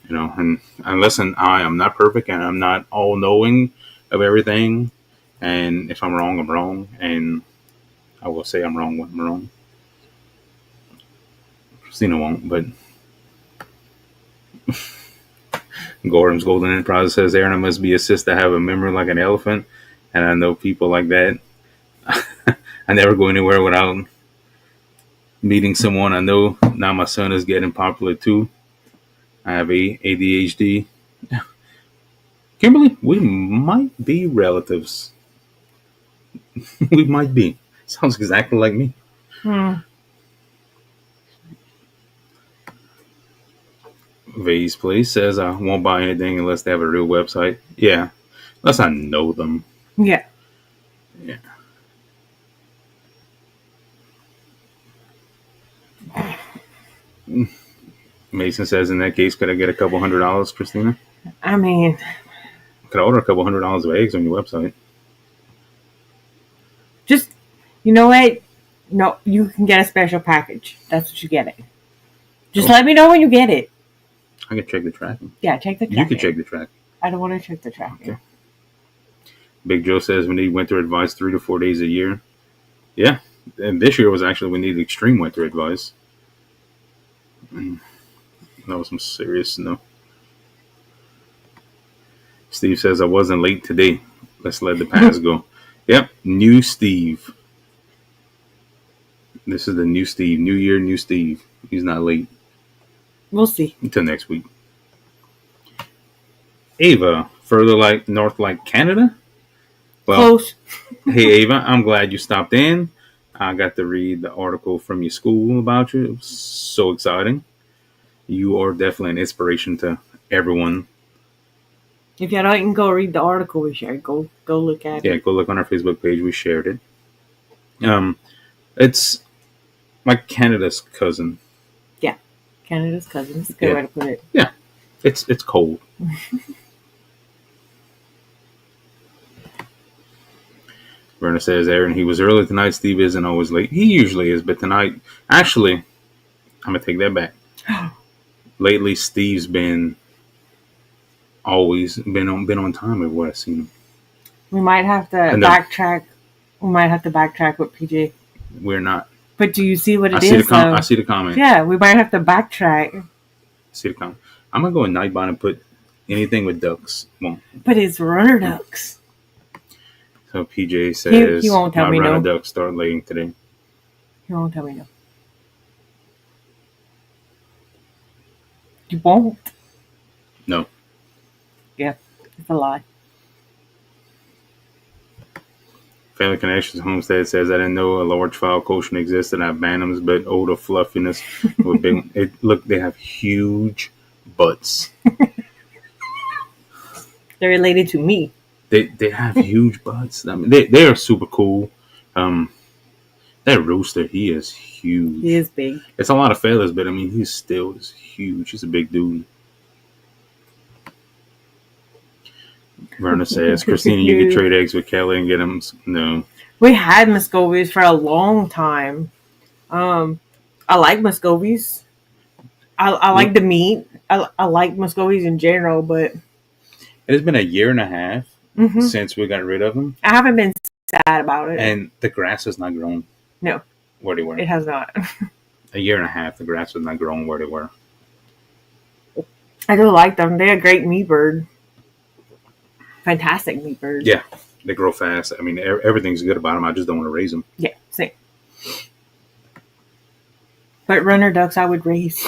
And listen, I am not perfect, and I'm not all knowing of everything. And if I'm wrong, I'm wrong, and I will say I'm wrong when I'm wrong. Kristina won't, but Gordon's Golden Enterprise says, Aaron, I must be a sis to have a memory like an elephant. And I know people like that. I never go anywhere without meeting someone. I know now my son is getting popular too. I have ADHD. Kimberly, we might be relatives. We might be. Sounds exactly like me. Vase Place says I won't buy anything unless they have a real website. Yeah, unless I know them.
Yeah.
Yeah. Mason says, in that case, could I get a couple $100, Kristina?
I mean,
Could I order a couple $100 of eggs on your website?
just, you know what? No, you can get a special package. That's what you get it. Just let me know when you get it.
I can check the tracking.
Yeah, check the tracking.
You can check the tracking.
I don't want to check the tracking.
Okay. Big Joe says we need winter advice 3 to 4 days a year. Yeah, and this year was actually we needed extreme winter advice. That was some serious snow. Steve says I wasn't late today. Let's let the past go. Yep, new Steve. This is the new Steve. New year, new Steve. He's not late.
We'll see.
Until next week. Ava, further north like Canada? Well,
close.
Hey, Ava, I'm glad you stopped in. I got to read the article from your school about you. It was so exciting. You are definitely an inspiration to everyone.
If you don't go read the article we shared, go look at it.
Yeah, go look on our Facebook page. We shared it. It's like Canada's cousin.
Yeah, Canada's cousin. That's a good way to put it.
Yeah, it's cold. Verna says, Aaron, he was early tonight. Steve isn't always late. He usually is, but tonight, actually, I'm going to take that back. Lately, Steve's been on time with what I've seen him.
We might have to backtrack. We might have to backtrack with PJ.
We're not.
But do you see what it is?
I see the comment.
Yeah, we might have to backtrack.
See the comment. I'm going to go in Nightbot and put anything with ducks. Won't.
But it's runner ducks.
So PJ says,
he won't tell me no.
Runner ducks start laying today.
He won't tell me no. You won't?
No.
Yeah, it's a lie.
Family Connections Homestead says, I didn't know a large fowl quotient existed. I have bantams, but odor fluffiness would be. Look, they have huge butts.
They're related to me.
They have huge butts. I mean, they are super cool. That rooster, he is huge.
He is big.
It's a lot of feathers, but I mean, he's still is huge. He's a big dude. Verna says, Kristina, you can trade eggs with Kelly and get them. No.
We had Muscovies for a long time. I like Muscovies. I like the meat. I like Muscovies in general, but
it has been a year and a half since we got rid of them.
I haven't been sad about it.
And the grass has not grown.
No.
Where they were.
It has not.
A year and a half, the grass has not grown where they were.
I do like them. They're a great meat bird. Fantastic meat bird.
Yeah, they grow fast. I mean, everything's good about them. I just don't want to raise them.
Yeah, same. But runner ducks I would raise.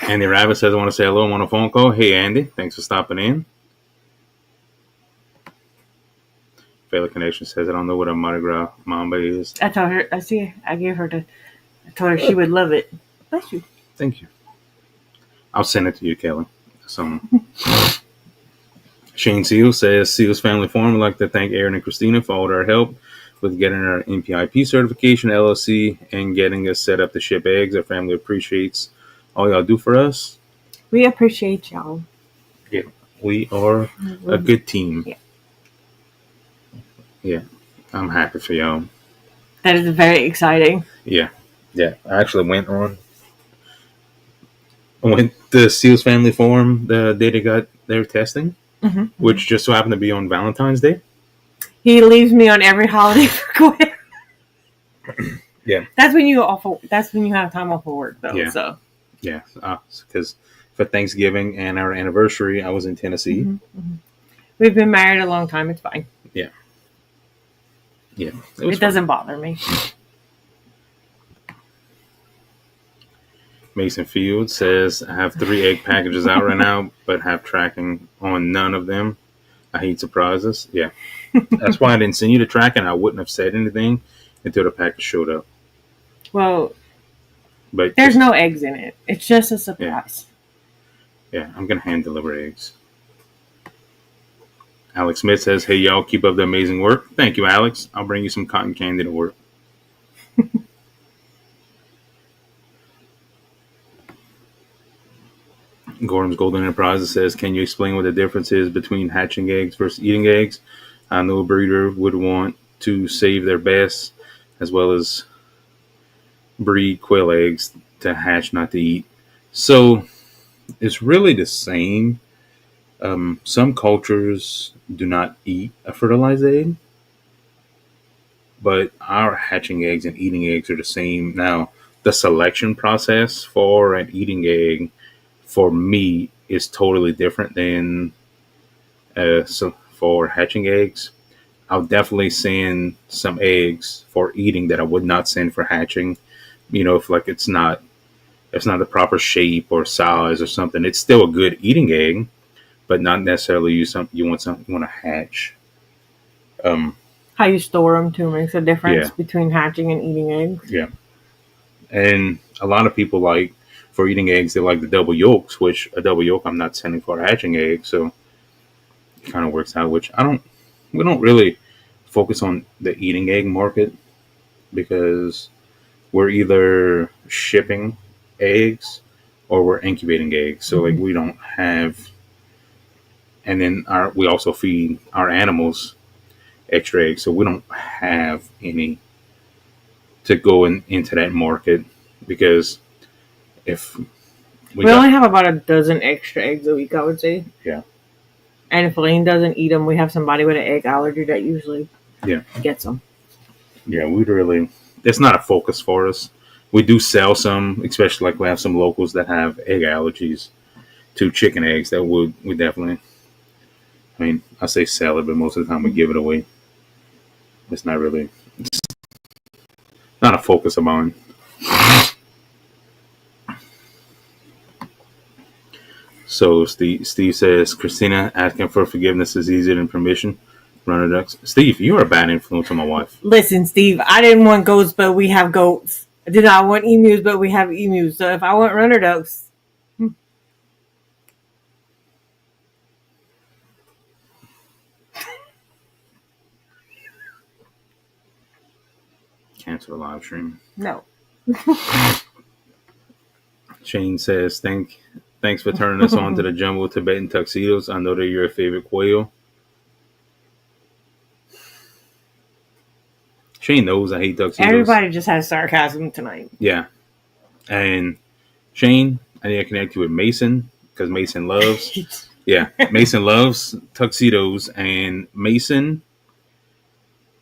Andy Rabbit says, I want to say hello. I'm on a phone call. Hey, Andy. Thanks for stopping in. Failure Connection says, I don't know what a Mardi Gras Mamba is.
I told her, I gave her I told her she would love it. Bless you.
Thank you. I'll send it to you, Kelly. Shane Seals says, Seals Family Farm would like to thank Aaron and Kristina for all their help with getting our NPIP certification, LLC, and getting us set up to ship eggs. Our family appreciates all y'all do for us.
We appreciate y'all.
Yeah, we are a good team. Yeah, I'm happy for y'all.
That is very exciting.
Yeah. I actually went to Seals Family Farm the day they got their testing, which just so happened to be on Valentine's Day.
He leaves me on every holiday for quit.
Yeah,
that's when you have time off of work, though.
Yeah,
so
yeah, because for Thanksgiving and our anniversary, I was in Tennessee.
We've been married a long time. It's fine.
Yeah.
It doesn't bother me.
Mason Field says, I have 3 egg packages out right now, but have tracking on none of them. I hate surprises. Yeah. That's why I didn't send you the tracking. I wouldn't have said anything until the package showed up.
Well,
but
there's no eggs in it. It's just a surprise.
Yeah, I'm going to hand deliver eggs. Alex Smith says, hey, y'all, keep up the amazing work. Thank you, Alex. I'll bring you some cotton candy to work. Gorham's Golden Enterprises says, can you explain what the difference is between hatching eggs versus eating eggs? I know a breeder would want to save their best as well as breed quail eggs to hatch, not to eat. So it's really the same. Some cultures do not eat a fertilized egg, but our hatching eggs and eating eggs are the same. Now, the selection process for an eating egg for me is totally different than so for hatching eggs. I'll definitely send some eggs for eating that I would not send for hatching. If like it's not the proper shape or size or something, it's still a good eating egg, but not necessarily you want to hatch.
How you store them too makes a difference between hatching and eating eggs.
Yeah, and a lot of people like for eating eggs, they like the double yolks, which a double yolk I'm not sending for a hatching egg, so it kind of works out. Which we don't really focus on the eating egg market because we're either shipping eggs or we're incubating eggs. So like we don't have, and then we also feed our animals extra eggs, so we don't have any to go into that market because if
we only have about a dozen extra eggs a week, I would say.
Yeah.
And if Lane doesn't eat them, we have somebody with an egg allergy that usually gets them.
Yeah, it's not a focus for us. We do sell some, especially like we have some locals that have egg allergies to chicken eggs that we definitely, I say sell it, but most of the time we give it away. It's not a focus of mine. So Steve says, Kristina, asking for forgiveness is easier than permission. Runner ducks. Steve, you are a bad influence on my wife.
Listen, Steve, I didn't want goats, but we have goats. I did not want emus, but we have emus. So if I want runner ducks.
Cancel the live stream.
No.
Shane says, thanks for turning us on to the jumbo Tibetan tuxedos. I know they're your favorite quail. Shane knows I hate tuxedos.
Everybody just has sarcasm tonight.
Yeah. And Shane, I need to connect you with Mason because Mason loves Mason loves tuxedos. And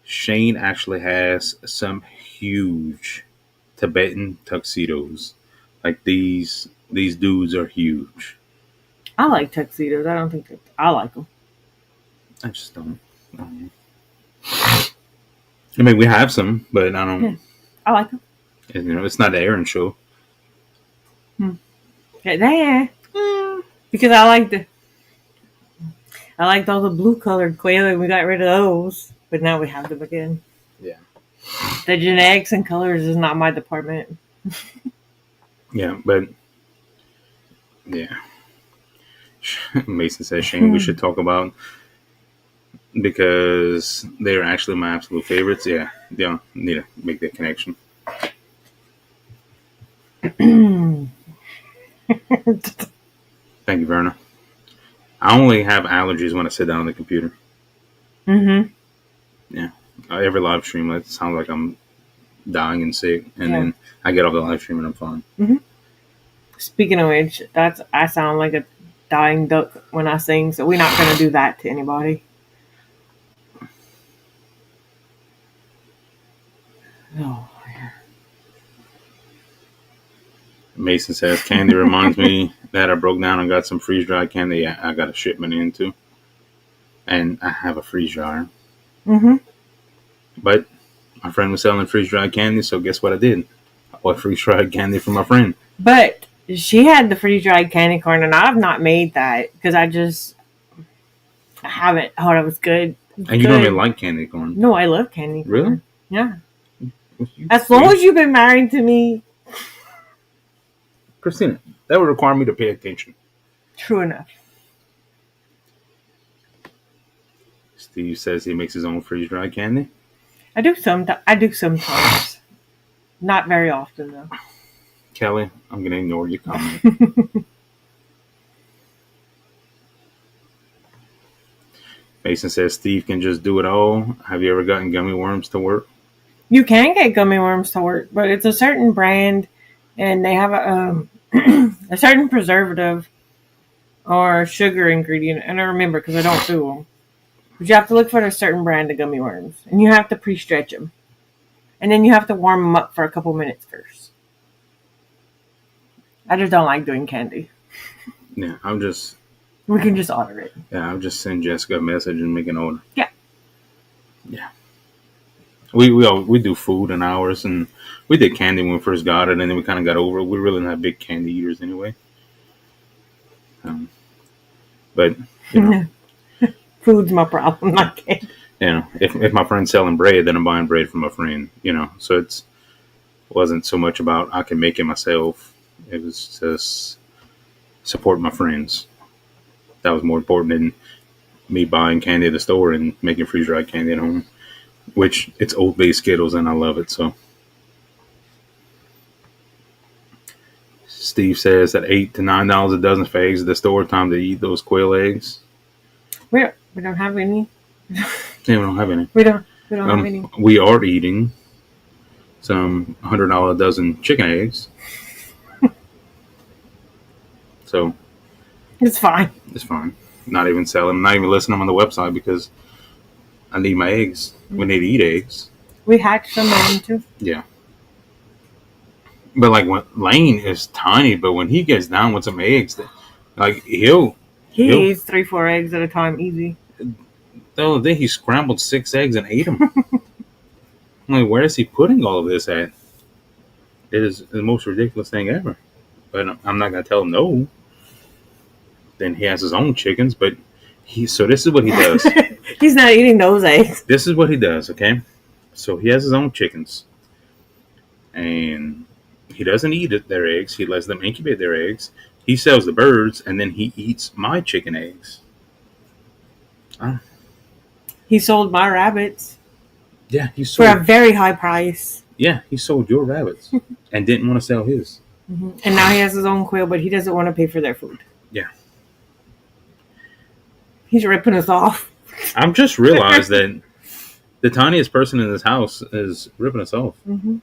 Shane actually has some huge Tibetan tuxedos. Like these dudes are huge.
I like tuxedos. I don't think I like them.
I just don't. I mean, we have some, but I don't.
Yeah, I like them.
It's not the Aaron show.
Yeah, because I liked all the blue colored quail and we got rid of those, but now we have them again.
Yeah.
The genetics and colors is not my department.
Yeah, but yeah. Mason says, Shane, we should talk about because they're actually my absolute favorites. Yeah, need to make that connection. Thank you, Verna. I only have allergies when I sit down on the computer. Yeah, every live stream, it sounds like I'm dying and sick, and then I get off the live stream and I'm fine.
Speaking of which, I sound like a dying duck when I sing, so we're not going to do that to anybody. Oh.
Mason says, candy reminds me that I broke down and got some freeze-dried candy I got a shipment into. And I have a freeze dryer. But my friend was selling freeze-dried candy, so guess what I did? I bought freeze-dried candy from my friend.
But she had the freeze-dried candy corn, and I've not made that because I haven't thought it was good.
And you don't even like candy corn?
No, I love candy corn.
Really?
Yeah. As long as you've been married to me.
Kristina, that would require me to pay attention.
True enough.
Steve says he makes his own freeze-dried candy.
I do sometimes. Not very often, though.
Kelly, I'm going to ignore your comment. Mason says Steve can just do it all. Have you ever gotten gummy worms to work?
You can get gummy worms to work, but it's a certain brand, and they have a certain preservative or sugar ingredient. And I remember because I don't do them. But you have to look for a certain brand of gummy worms, and you have to pre-stretch them. And then you have to warm them up for a couple minutes first. I just don't like doing candy.
Yeah,
We can just order it.
Yeah, I'll just send Jessica a message and make an order.
Yeah.
Yeah. We do food in hours, and we did candy when we first got it, and then we kind of got over it. We're really not big candy eaters anyway. But, you know.
Food's my problem, not candy.
You know, if my friend's selling bread, then I'm buying bread from my friend, you know. So it wasn't so much about I can make it myself. It was just support my friends. That was more important than me buying candy at the store and making freeze-dried candy at home. Which, it's Old Bay Skittles, and I love it, so. Steve says that $8 to $9 a dozen for eggs at the store. Time to eat those quail eggs.
We don't have any.
Yeah, we don't have any.
We don't have any.
We are eating some $100 a dozen chicken eggs. So.
It's fine.
It's fine. Not even selling. Not even listing them on the website because I need my eggs. We need to eat eggs.
We hatch some of them too.
Yeah. But like when Lane is tiny, but when he gets down with some eggs, like
he eats 3-4 eggs at a time, easy.
The other day he scrambled 6 eggs and ate them. I'm like, where is he putting all of this at? It is the most ridiculous thing ever. But I'm not gonna tell him no. Then he has his own chickens, but so this is what he does.
He's not eating those eggs.
This is what he does, okay? So he has his own chickens. And he doesn't eat their eggs. He lets them incubate their eggs. He sells the birds, and then he eats my chicken eggs.
He sold my rabbits.
Yeah, he sold.
For a very high price.
Yeah, he sold your rabbits and didn't want to sell his.
Mm-hmm. And now he has his own quail, but he doesn't want to pay for their food.
Yeah.
He's ripping us off.
I've just realized that the tiniest person in this house is ripping us off.
Mm-hmm.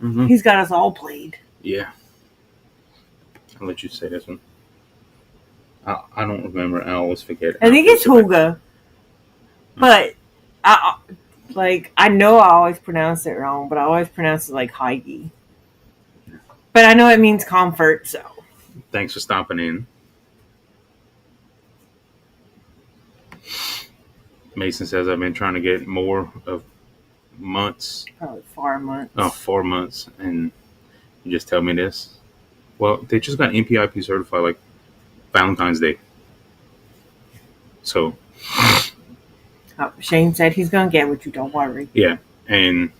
Mm-hmm.
He's got us all played.
Yeah. I'll let you say this one. I don't remember. I always forget.
I think it's Huga. But I know I always pronounce it wrong, but I always pronounce it like Heige. But I know it means comfort, so.
Thanks for stopping in. Mason says I've been trying to get more of months.
Probably 4 months.
Oh, 4 months. And you just tell me this. Well, they just got NPIP certified like Valentine's Day. So.
Oh, Shane said he's going to get with you. Don't worry.
Yeah. And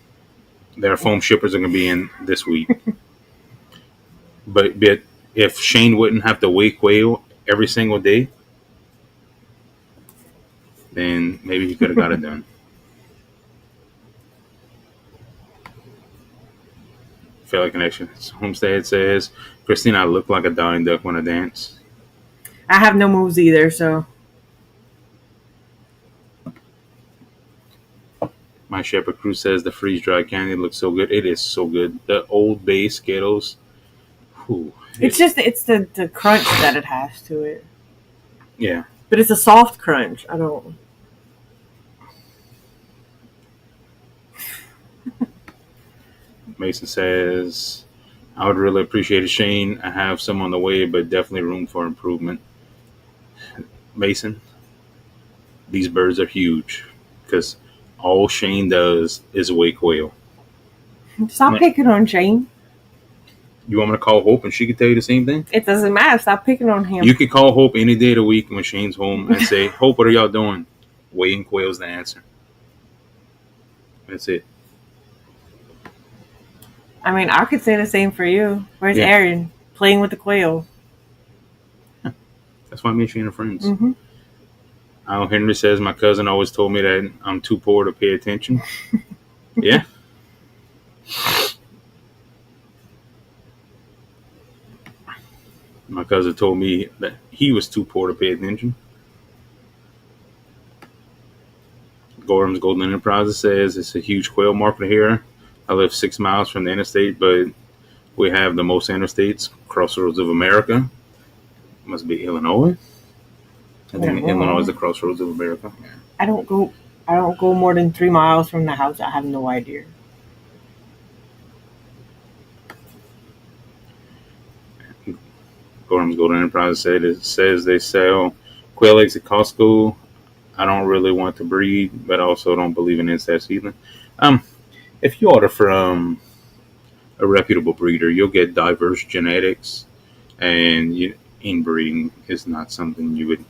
their foam shippers are going to be in this week. But if Shane wouldn't have to weigh quail every single day, then maybe he could have got it done. Feel like connection. Homestead says, Kristina, I look like a dying duck when I dance.
I have no moves either, so.
My Shepherd Crew says the freeze-dried candy looks so good. It is so good. The Old Bay Skittles. Whew,
it's the crunch that it has to it.
Yeah.
But it's a soft crunch. I don't.
Mason says, I would really appreciate it, Shane. I have some on the way, but definitely room for improvement. Mason, these birds are huge because all Shane does is weigh quail.
Stop picking on Shane.
You want me to call Hope and she could tell you the same thing?
It doesn't matter. Stop picking on him.
You could call Hope any day of the week when Shane's home and say, Hope, what are y'all doing? Weighing quail's the answer. That's it.
I mean, I could say the same for you. Where's Aaron? Playing with the quail.
That's why me and Shane are friends.
Mm-hmm.
Al Henry says, my cousin always told me that I'm too poor to pay attention. Yeah. My cousin told me that he was too poor to pay attention. Gorham's Golden Enterprises says it's a huge quail market here. I live 6 miles from the interstate, but we have the most interstates, crossroads of America. Must be Illinois. I think Illinois is the crossroads of America. Yeah.
I don't go more than 3 miles from the house. I have no idea.
Gorham's Golden Enterprises says they sell quail eggs at Costco. I don't really want to breed, but I also don't believe in incest either. If you order from a reputable breeder, you'll get diverse genetics, and inbreeding is not something you would.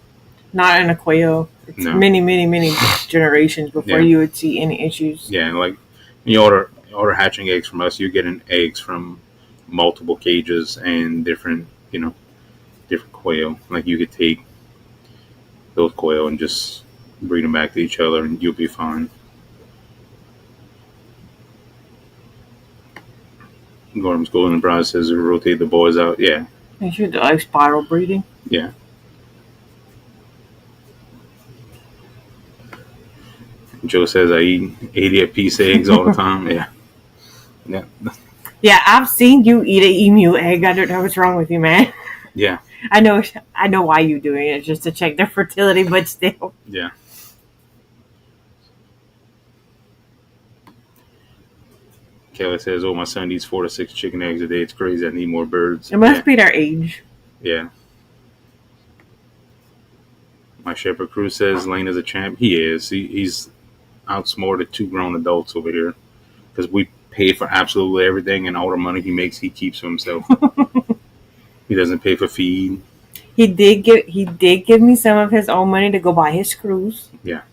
Not in a quail. It's many generations before you would see any issues.
Yeah, like you order hatching eggs from us, you're getting eggs from multiple cages and different quail. Like you could take those quail and just breed them back to each other, and you'll be fine. Gorham's Golden Enterprise says to rotate the boys out. Yeah.
You should do like spiral breeding.
Yeah. Joe says I eat 80-piece eggs all the time. Yeah. Yeah.
Yeah, I've seen you eat an emu egg. I don't know what's wrong with you, man.
Yeah.
I know why you're doing it, just to check their fertility, but still.
Yeah. Kelly says, "Oh, my son eats 4 to 6 chicken eggs a day. It's crazy. I need more birds."
It must be their age.
Yeah. My Shepherd Crew says Lane is a champ. He is. He's outsmarted 2 grown adults over here because we pay for absolutely everything, and all the money he makes, he keeps for himself. He doesn't pay for feed.
He did give me some of his own money to go buy his screws.
Yeah.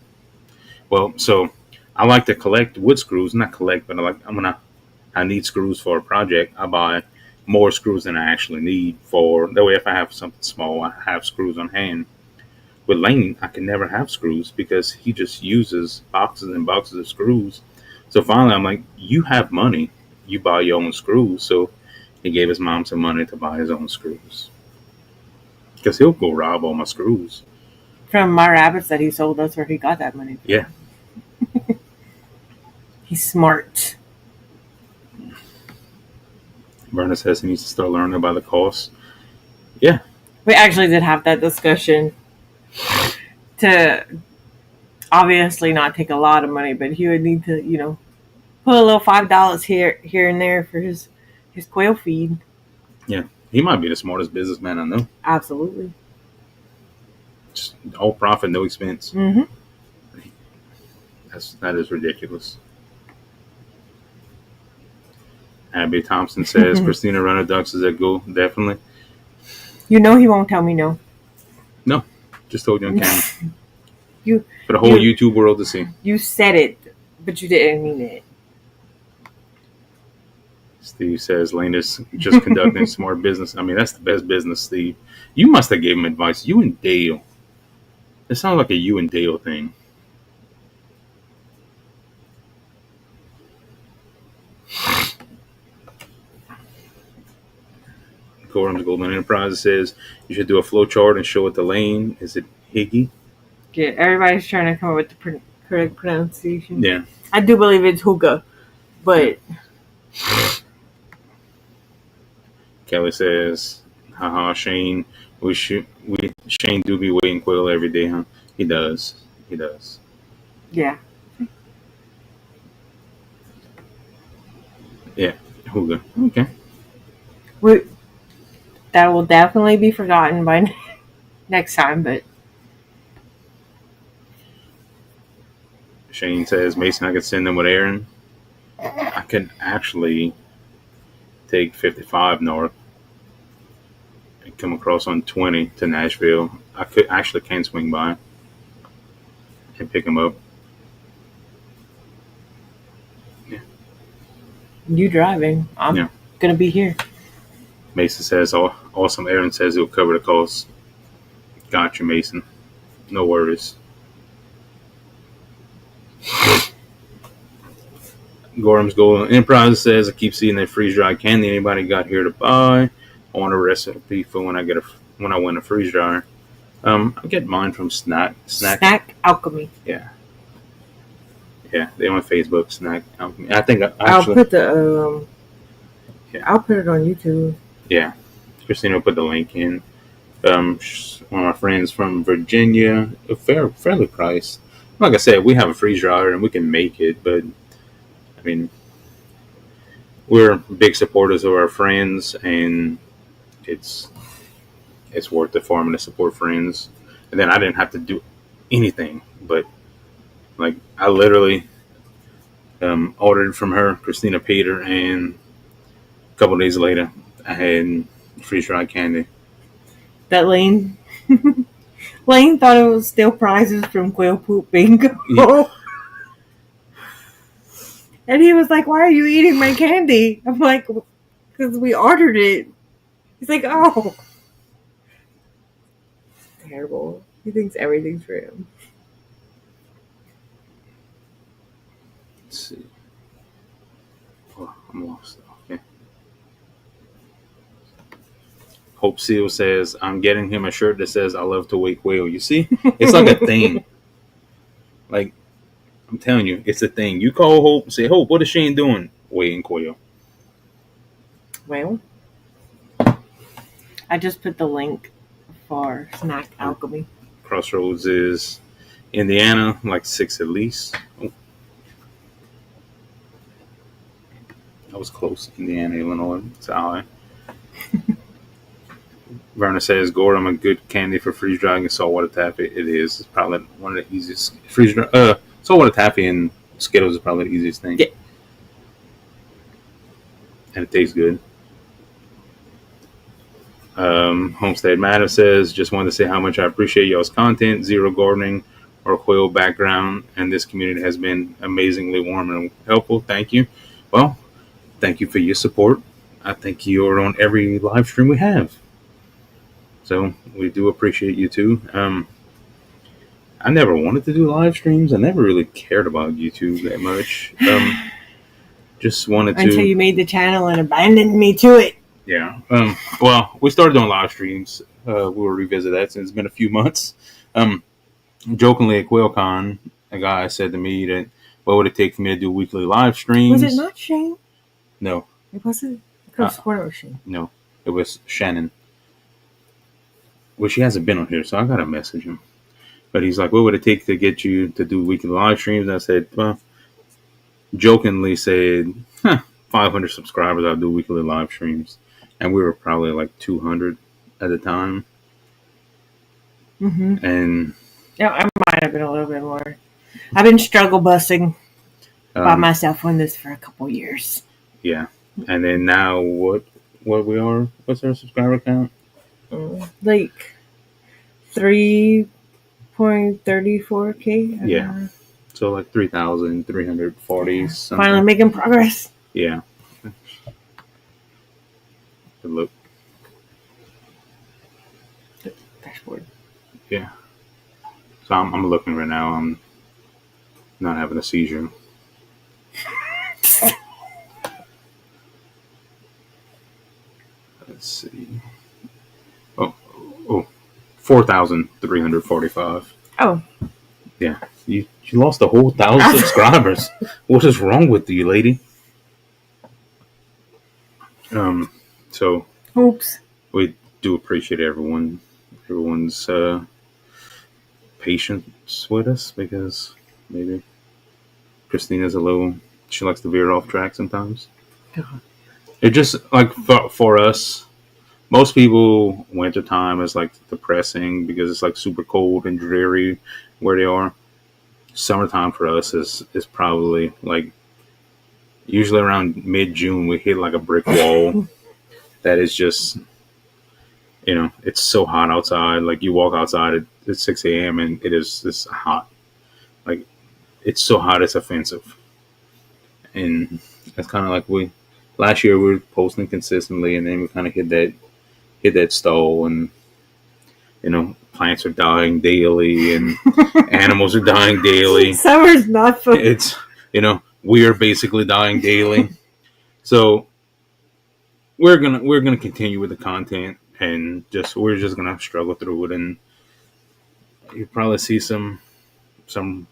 Well, so I like to collect wood screws. Not collect, but I need screws for a project. I buy more screws than I actually need for. That way, if I have something small, I have screws on hand. With Lane, I can never have screws because he just uses boxes and boxes of screws. So finally, I'm like, you have money. You buy your own screws. So he gave his mom some money to buy his own screws. Because he'll go rob all my screws.
From my rabbits that he sold, that's where he got that money.
Yeah.
He's smart.
Verna says he needs to start learning about the cost. Yeah.
We actually did have that discussion to obviously not take a lot of money, but he would need to, put a little $5 here and there for his quail feed.
Yeah, he might be the smartest businessman I know.
Absolutely.
Just all profit, no expense.
Mm-hmm.
That is ridiculous. Abby Thompson says Kristina Runner Ducks is a go. Definitely.
You know he won't tell me no.
No, just told you on camera
you
for the whole
you
YouTube world to see.
you said it, but you didn't mean it.
Steve says Lane is just conducting smart business. I mean, that's the best business, Steve. You must have gave him advice. You and Dale. It sounds like a you and Dale thing. Gorham's Golden Enterprise says you should do a flow chart and show it to Lane. Is it Higgy?
Yeah, everybody's trying to come up with the correct pronunciation.
Yeah.
I do believe it's Huga, but
Kelly says, haha, Shane. Shane do be waiting Quill every day, huh? He does.
yeah.
Yeah. Huga. Okay.
That will definitely be forgotten by next time, but
Shane says, Mason, I could send them with Aaron. I could actually take 55 north and come across on 20 to Nashville. I can swing by and pick them up. Yeah.
you driving. I'm gonna be here.
Mason says, awesome. Aaron says he'll cover the cost. Got you, Mason. No worries. Gorham's Golden Enterprise says, I keep seeing that freeze dried candy. Anybody got here to buy? I want a recipe for when I win a freeze dryer. I get mine from Snack
Alchemy.
Yeah, they on Facebook. Snack Alchemy. I think
I'll put the I'll put it on YouTube.
Yeah, Kristina will put the link in. One of my friends from Virginia, fairly priced. Like I said, we have a freeze dryer and we can make it, but I mean, we're big supporters of our friends, and it's worth it for me to support friends. And then I didn't have to do anything, but like I literally ordered from her. Kristina paid her, and a couple days later, I had freeze dried candy.
That Lane thought it was still prizes from Quail Poop Bingo. Yeah. And he was like, why are you eating my candy? I'm like, because we ordered it. He's like, oh. Terrible. He thinks everything's for him.
Let's see. Oh, I'm lost. Okay. Hope Seal says, I'm getting him a shirt that says, I love to wake whale. You see? It's like a thing. Like, I'm telling you, it's a thing. You call Hope and say, Hope, what is Shane doing? Waiting quail.
Well, I just put the link for Snack Alchemy.
Crossroads is Indiana, like 6 at least. Oh. That was close. Indiana, Illinois. It's high. Verna says, Gorham, a good candy for freeze drying and saltwater taffy. It is. It's probably one of the easiest. Freeze dry. Saltwater taffy and Skittles is probably the easiest thing.
Yeah.
And it tastes good. Homestead Matter says, just wanted to say how much I appreciate y'all's content. Zero gardening or quail background, and this community has been amazingly warm and helpful. Thank you. Well, thank you for your support. I think you're on every live stream we have. So we do appreciate you too. I never wanted to do live streams. I never really cared about YouTube that much. Just wanted to.
Until you made the channel and abandoned me to it.
Yeah. Well, we started doing live streams. We will revisit that since it's been a few months. Jokingly at QuailCon, a guy said to me that what would it take for me to do weekly live streams?
Was it not Shane?
No.
It wasn't. It was Shane.
No, it was Shannon. Well, she hasn't been on here, so I gotta message him. But he's like, what would it take to get you to do weekly live streams? And I said, well, jokingly said, 500 subscribers, I'll do weekly live streams. and we were probably like 200 at the time.
Mm-hmm.
And
Yeah, I might have been a little bit more. I've been struggle busing by myself on this for a couple years.
Yeah, and then now what we are? What's our subscriber count?
Like 3.34K.
Yeah, so like 3,340 something.
Finally making progress.
Yeah. Good look.
Dashboard.
Yeah. So I'm looking right now. I'm not having a seizure. Let's see. Oh, 4,345.
Oh.
Yeah. You lost a whole 1,000 subscribers. What is wrong with you, lady? So.
Oops.
We do appreciate everyone's patience with us, because maybe Kristina's she likes to veer off track sometimes.
God.
It just like for us, most people, wintertime is like depressing because it's like super cold and dreary where they are. Summertime for us is probably like usually around mid-June we hit like a brick wall that is just, it's so hot outside. Like you walk outside at 6 a.m. and it is this hot. Like it's so hot it's offensive. And it's kind of like last year we were posting consistently, and then we kind of hit that stall, and plants are dying daily and animals are dying daily.
Summer's not fun.
It's we are basically dying daily. So we're gonna continue with the content, and we're just gonna struggle through it, and you'll probably see some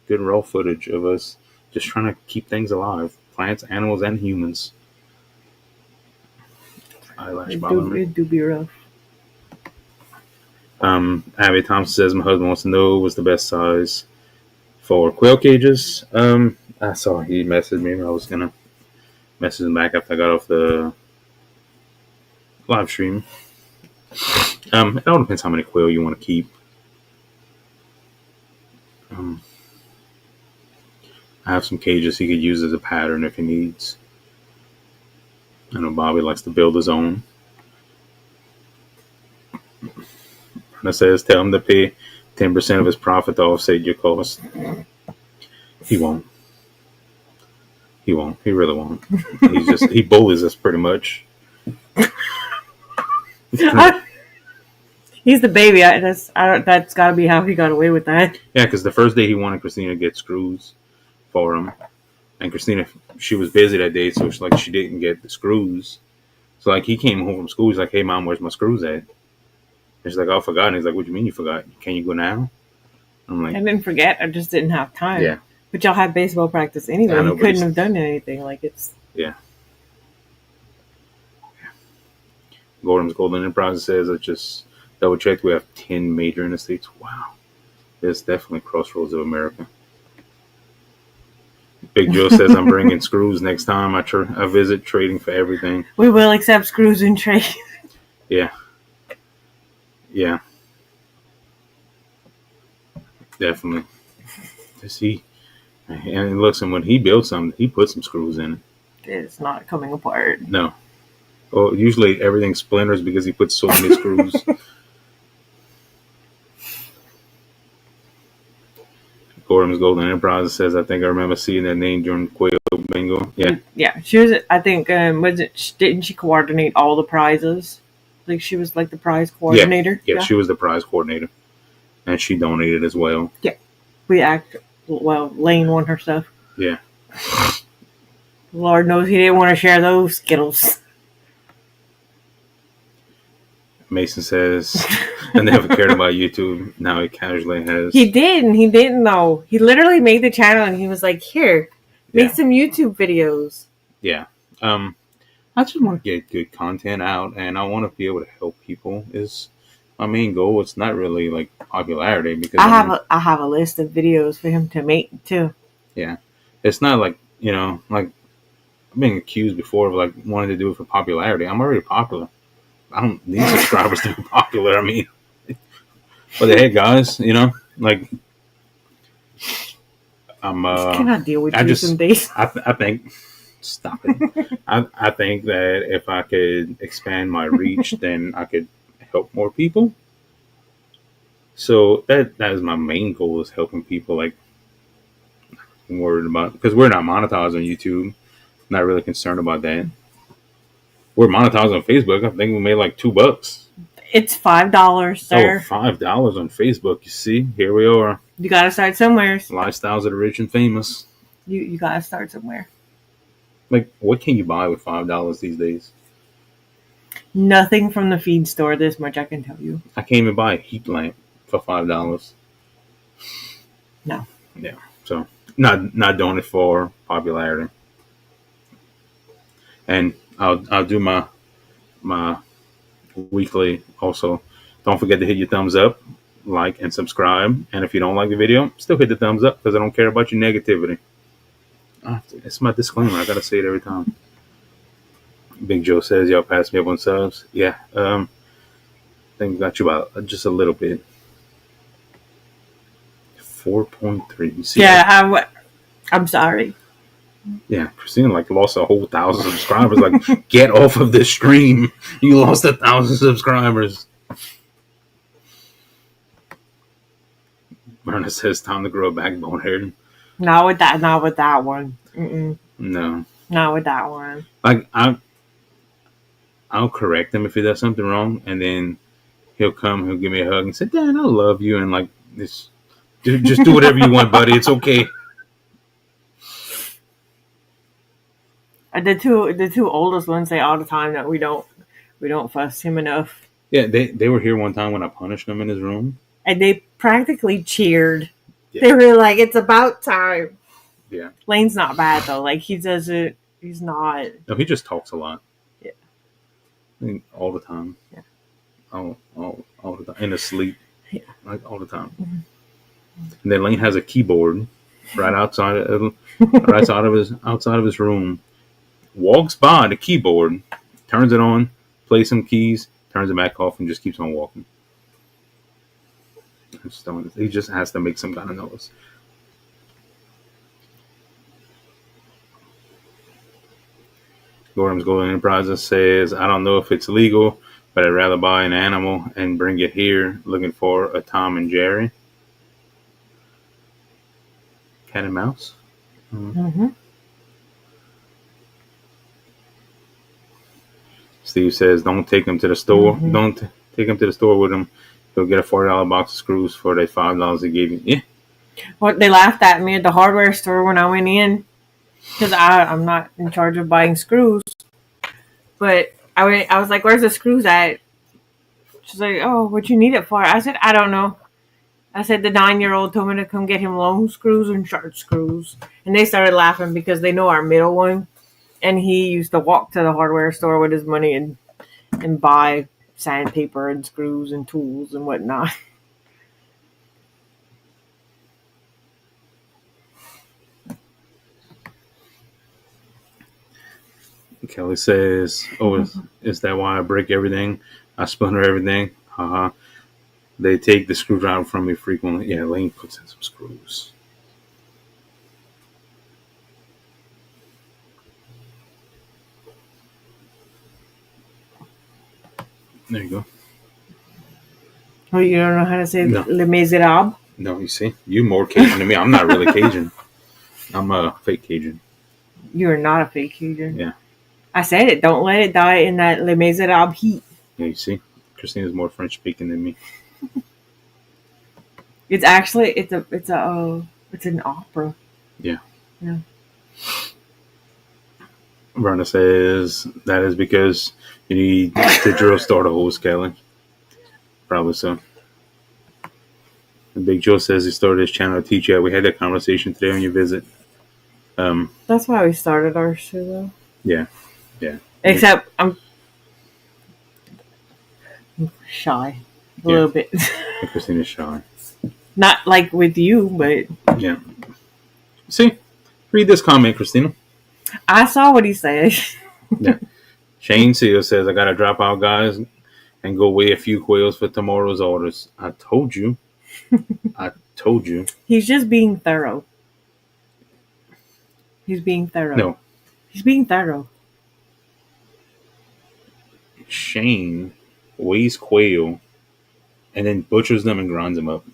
good raw footage of us just trying to keep things alive, plants, animals, and humans. Eyelash bothering me.
It do be rough.
Abby Thompson says my husband wants to know what's the best size for quail cages. I saw he messaged me. I was gonna message him back after I got off the live stream. It all depends how many quail you want to keep. I have some cages he could use as a pattern if he needs. I know Bobby likes to build his own. Brenda says, tell him to pay 10% of his profit to offset your cost. He won't. He won't. He really won't. He bullies us pretty much.
He's the baby. That's got to be how he got away with that.
Yeah, because the first day he wanted Kristina to get screws for him, and Kristina, she was busy that day, so she didn't get the screws. So like he came home from school, he's like, "Hey mom, where's my screws at?" And she's like, "Oh, I forgot." And he's like, "What do you mean you forgot? Can you go now?" I'm like,
I didn't forget. I just didn't have time.
Yeah.
But y'all had baseball practice anyway. You couldn't have done anything. Like it's.
Yeah. Gordon's Golden Enterprise says, I just double checked. We have 10 major interstates. Wow. It's definitely crossroads of America. Big Joe says, I'm bringing screws next time I visit, trading for everything.
We will accept screws in trade.
Yeah. Yeah. Definitely. And looks, and when he builds something, he puts some screws in it.
It's not coming apart.
No. Well, usually everything splinters because he puts so many screws. Gordon's Golden Enterprise says, I think I remember seeing that name during Quail Bingo. Yeah.
Yeah. She was, I think, didn't she coordinate all the prizes? Like she was like the prize coordinator?
Yeah, she was the prize coordinator. And she donated as well.
Yeah. Lane won her stuff.
Yeah.
Lord knows he didn't want to share those Skittles.
Mason says, I never cared about YouTube. Now he casually has.
He didn't though. He literally made the channel and he was like, here, make some YouTube videos.
Yeah. I just want to get good content out, and I want to be able to help people is my main goal. It's not really like popularity, because
I have a list of videos for him to make too.
Yeah. It's not like, like I'm being accused before of like wanting to do it for popularity. I'm already popular. I don't need subscribers to be popular. I mean, but hey, guys, like I'm.
I cannot deal with
I
you some
just.
days.
I think. Stop it. I think that if I could expand my reach, then I could help more people. So that is my main goal, is helping people. Like, I'm worried about, because we're not monetized on YouTube. Not really concerned about that. We're monetized on Facebook. I think we made like $2.
It's $5,
Oh,
sir.
$5 on Facebook. You see, here we are.
You gotta start somewhere.
Lifestyles of the rich and famous.
You gotta start somewhere.
Like, what can you buy with $5 these days?
Nothing from the feed store. This much I can tell you.
I can't even buy a heat lamp for $5.
No.
Yeah. So not doing it for popularity. And I'll do my weekly also. Don't forget to hit your thumbs up, like, and subscribe. And if you don't like the video, still hit the thumbs up, because I don't care about your negativity. It's my disclaimer. I gotta say it every time. Big Joe says, y'all pass me up on subs. Yeah. I think we got you about just a little bit. 4.3. You see
Yeah,
that?
I'm sorry.
Yeah, Kristina like lost a whole 1,000 subscribers. Like, get off of this stream. You lost 1,000 subscribers. Myrna says, time to grow a backbone hair.
Not with that one.
No.
Not with that one.
Like, I'll correct him if he does something wrong, and then he'll give me a hug and say, Dad, I love you, and like, just do whatever you want, buddy. It's okay.
The two oldest ones say all the time that we don't fuss him enough.
Yeah, they were here one time when I punished him in his room.
And they practically cheered.
Yeah.
They were like, it's about time.
Yeah.
Lane's not bad, though. Like, he doesn't... He's not...
No, he just talks a lot.
Yeah.
I mean, all the time.
Yeah.
All the time. In his sleep.
Yeah.
Like, all the time.
Mm-hmm.
And then Lane has a keyboard right outside of his room. Walks by the keyboard, turns it on, plays some keys, turns it back off, and just keeps on walking. He just has to make some kind of noise. Gordon's Golden Enterprises says, I don't know if it's legal, but I'd rather buy an animal and bring it here looking for a Tom and Jerry. Cat and mouse?
Mm-hmm.
Steve says, don't take him to the store.
Mm-hmm.
Don't take him to the store with him. He'll get a $40 box of screws for the $5 they gave you. Yeah.
Well, they laughed at me at the hardware store when I went in, because I'm not in charge of buying screws. But I was like, where's the screws at? She's like, oh, what you need it for? I said, I don't know. I said, the 9-year-old told me to come get him long screws and short screws. And they started laughing because they know our middle one. And he used to walk to the hardware store with his money and buy sandpaper and screws and tools and whatnot.
Kelly says, oh, is that why I break everything? I splinter everything? Haha. They take the screwdriver from me frequently. Yeah, Lane puts in some screws. There you go.
Oh, you don't know how to say
No.
Les Miserables?
No, you see? You more Cajun than me. I'm not really Cajun. I'm a fake Cajun.
You're not a fake Cajun.
Yeah.
I said it. Don't let it die in that Les Miserables heat.
Yeah, you see? Kristina's more French speaking than me.
It's actually it's an opera.
Yeah.
Yeah.
Verna says that is because you need to drill start a hose, Kelly. Probably so. And Big Joe says he started his channel to teach you. We had that conversation today on your visit.
That's why we started our show, though.
Yeah.
Except I'm shy a little bit.
Kristina's shy.
Not like with you, but
Yeah. See? Read this comment, Kristina.
I saw what he said.
Yeah. Shane Seal says, I got to drop out, guys. and go weigh a few quails for tomorrow's orders. I told you. I told you.
He's just being thorough. He's being thorough.
No.
He's being thorough.
Shane weighs quail and then butchers them and grinds them up.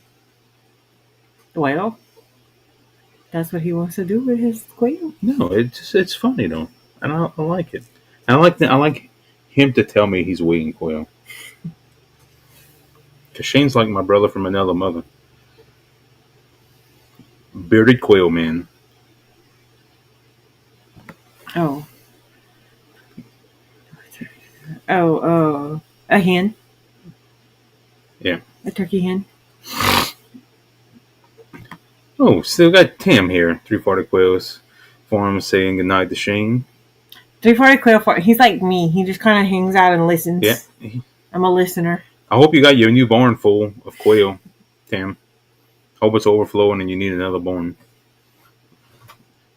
Well, that's what he wants to do with his quail.
No, it's funny though, and I like it. I like him to tell me he's weighing quail. Cause Shane's like my brother from another mother. Bearded quail man.
Oh. Oh, a hen.
Yeah.
A turkey hen.
Oh, still got Tim here. 340 Quails Forum saying goodnight to Shane.
340 quail farm. He's like me. He just kind of hangs out and listens.
Yeah.
I'm a listener.
I hope you got your new barn full of quail, Tim. Hope it's overflowing and you need another barn.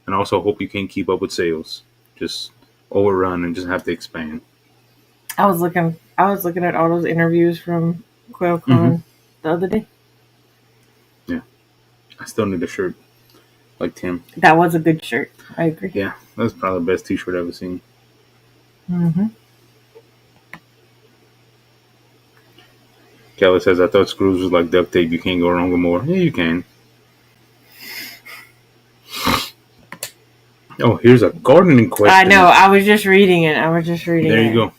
And also hope you can't keep up with sales. Just overrun and just have to expand.
I was looking at all those interviews from QuailCon the other day.
Yeah. I still need a shirt like Tim.
That was a good shirt. I agree.
Yeah, that's probably the best t-shirt I've ever seen.
Mm-hmm.
Kelly says, I thought screws was like duct tape. You can't go wrong with more. Yeah, you can. Oh, here's a gardening question.
I know. I was just reading it.
There you go.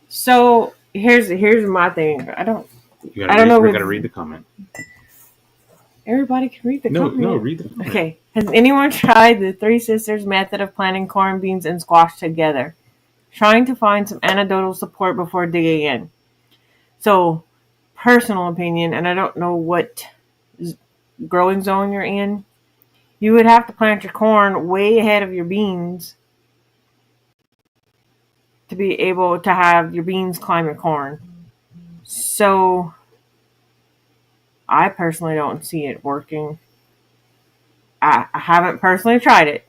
So here's my thing. I don't know.
We gotta read the comment.
Everybody can read the comment.
No, read the comment.
Okay. Has anyone tried the Three Sisters method of planting corn, beans, and squash together? Trying to find some anecdotal support before digging in. So, personal opinion, and I don't know what growing zone you're in, you would have to plant your corn way ahead of your beans to be able to have your beans climb your corn. So, I personally don't see it working. I haven't personally tried it,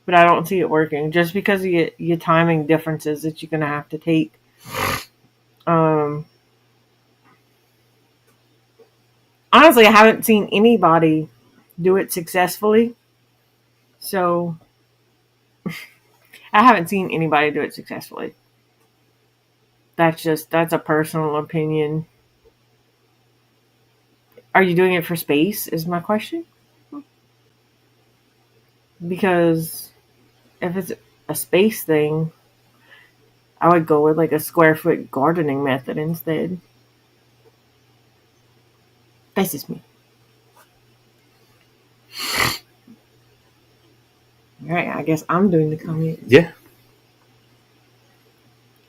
but I don't see it working just because of your timing differences that you're going to have to take. Honestly, I haven't seen anybody do it successfully. So, I haven't seen anybody do it successfully. That's a personal opinion. Are you doing it for space, is my question? Because if it's a space thing, I would go with like a square foot gardening method instead. That's just me. Alright, I guess I'm doing the comment.
Yeah.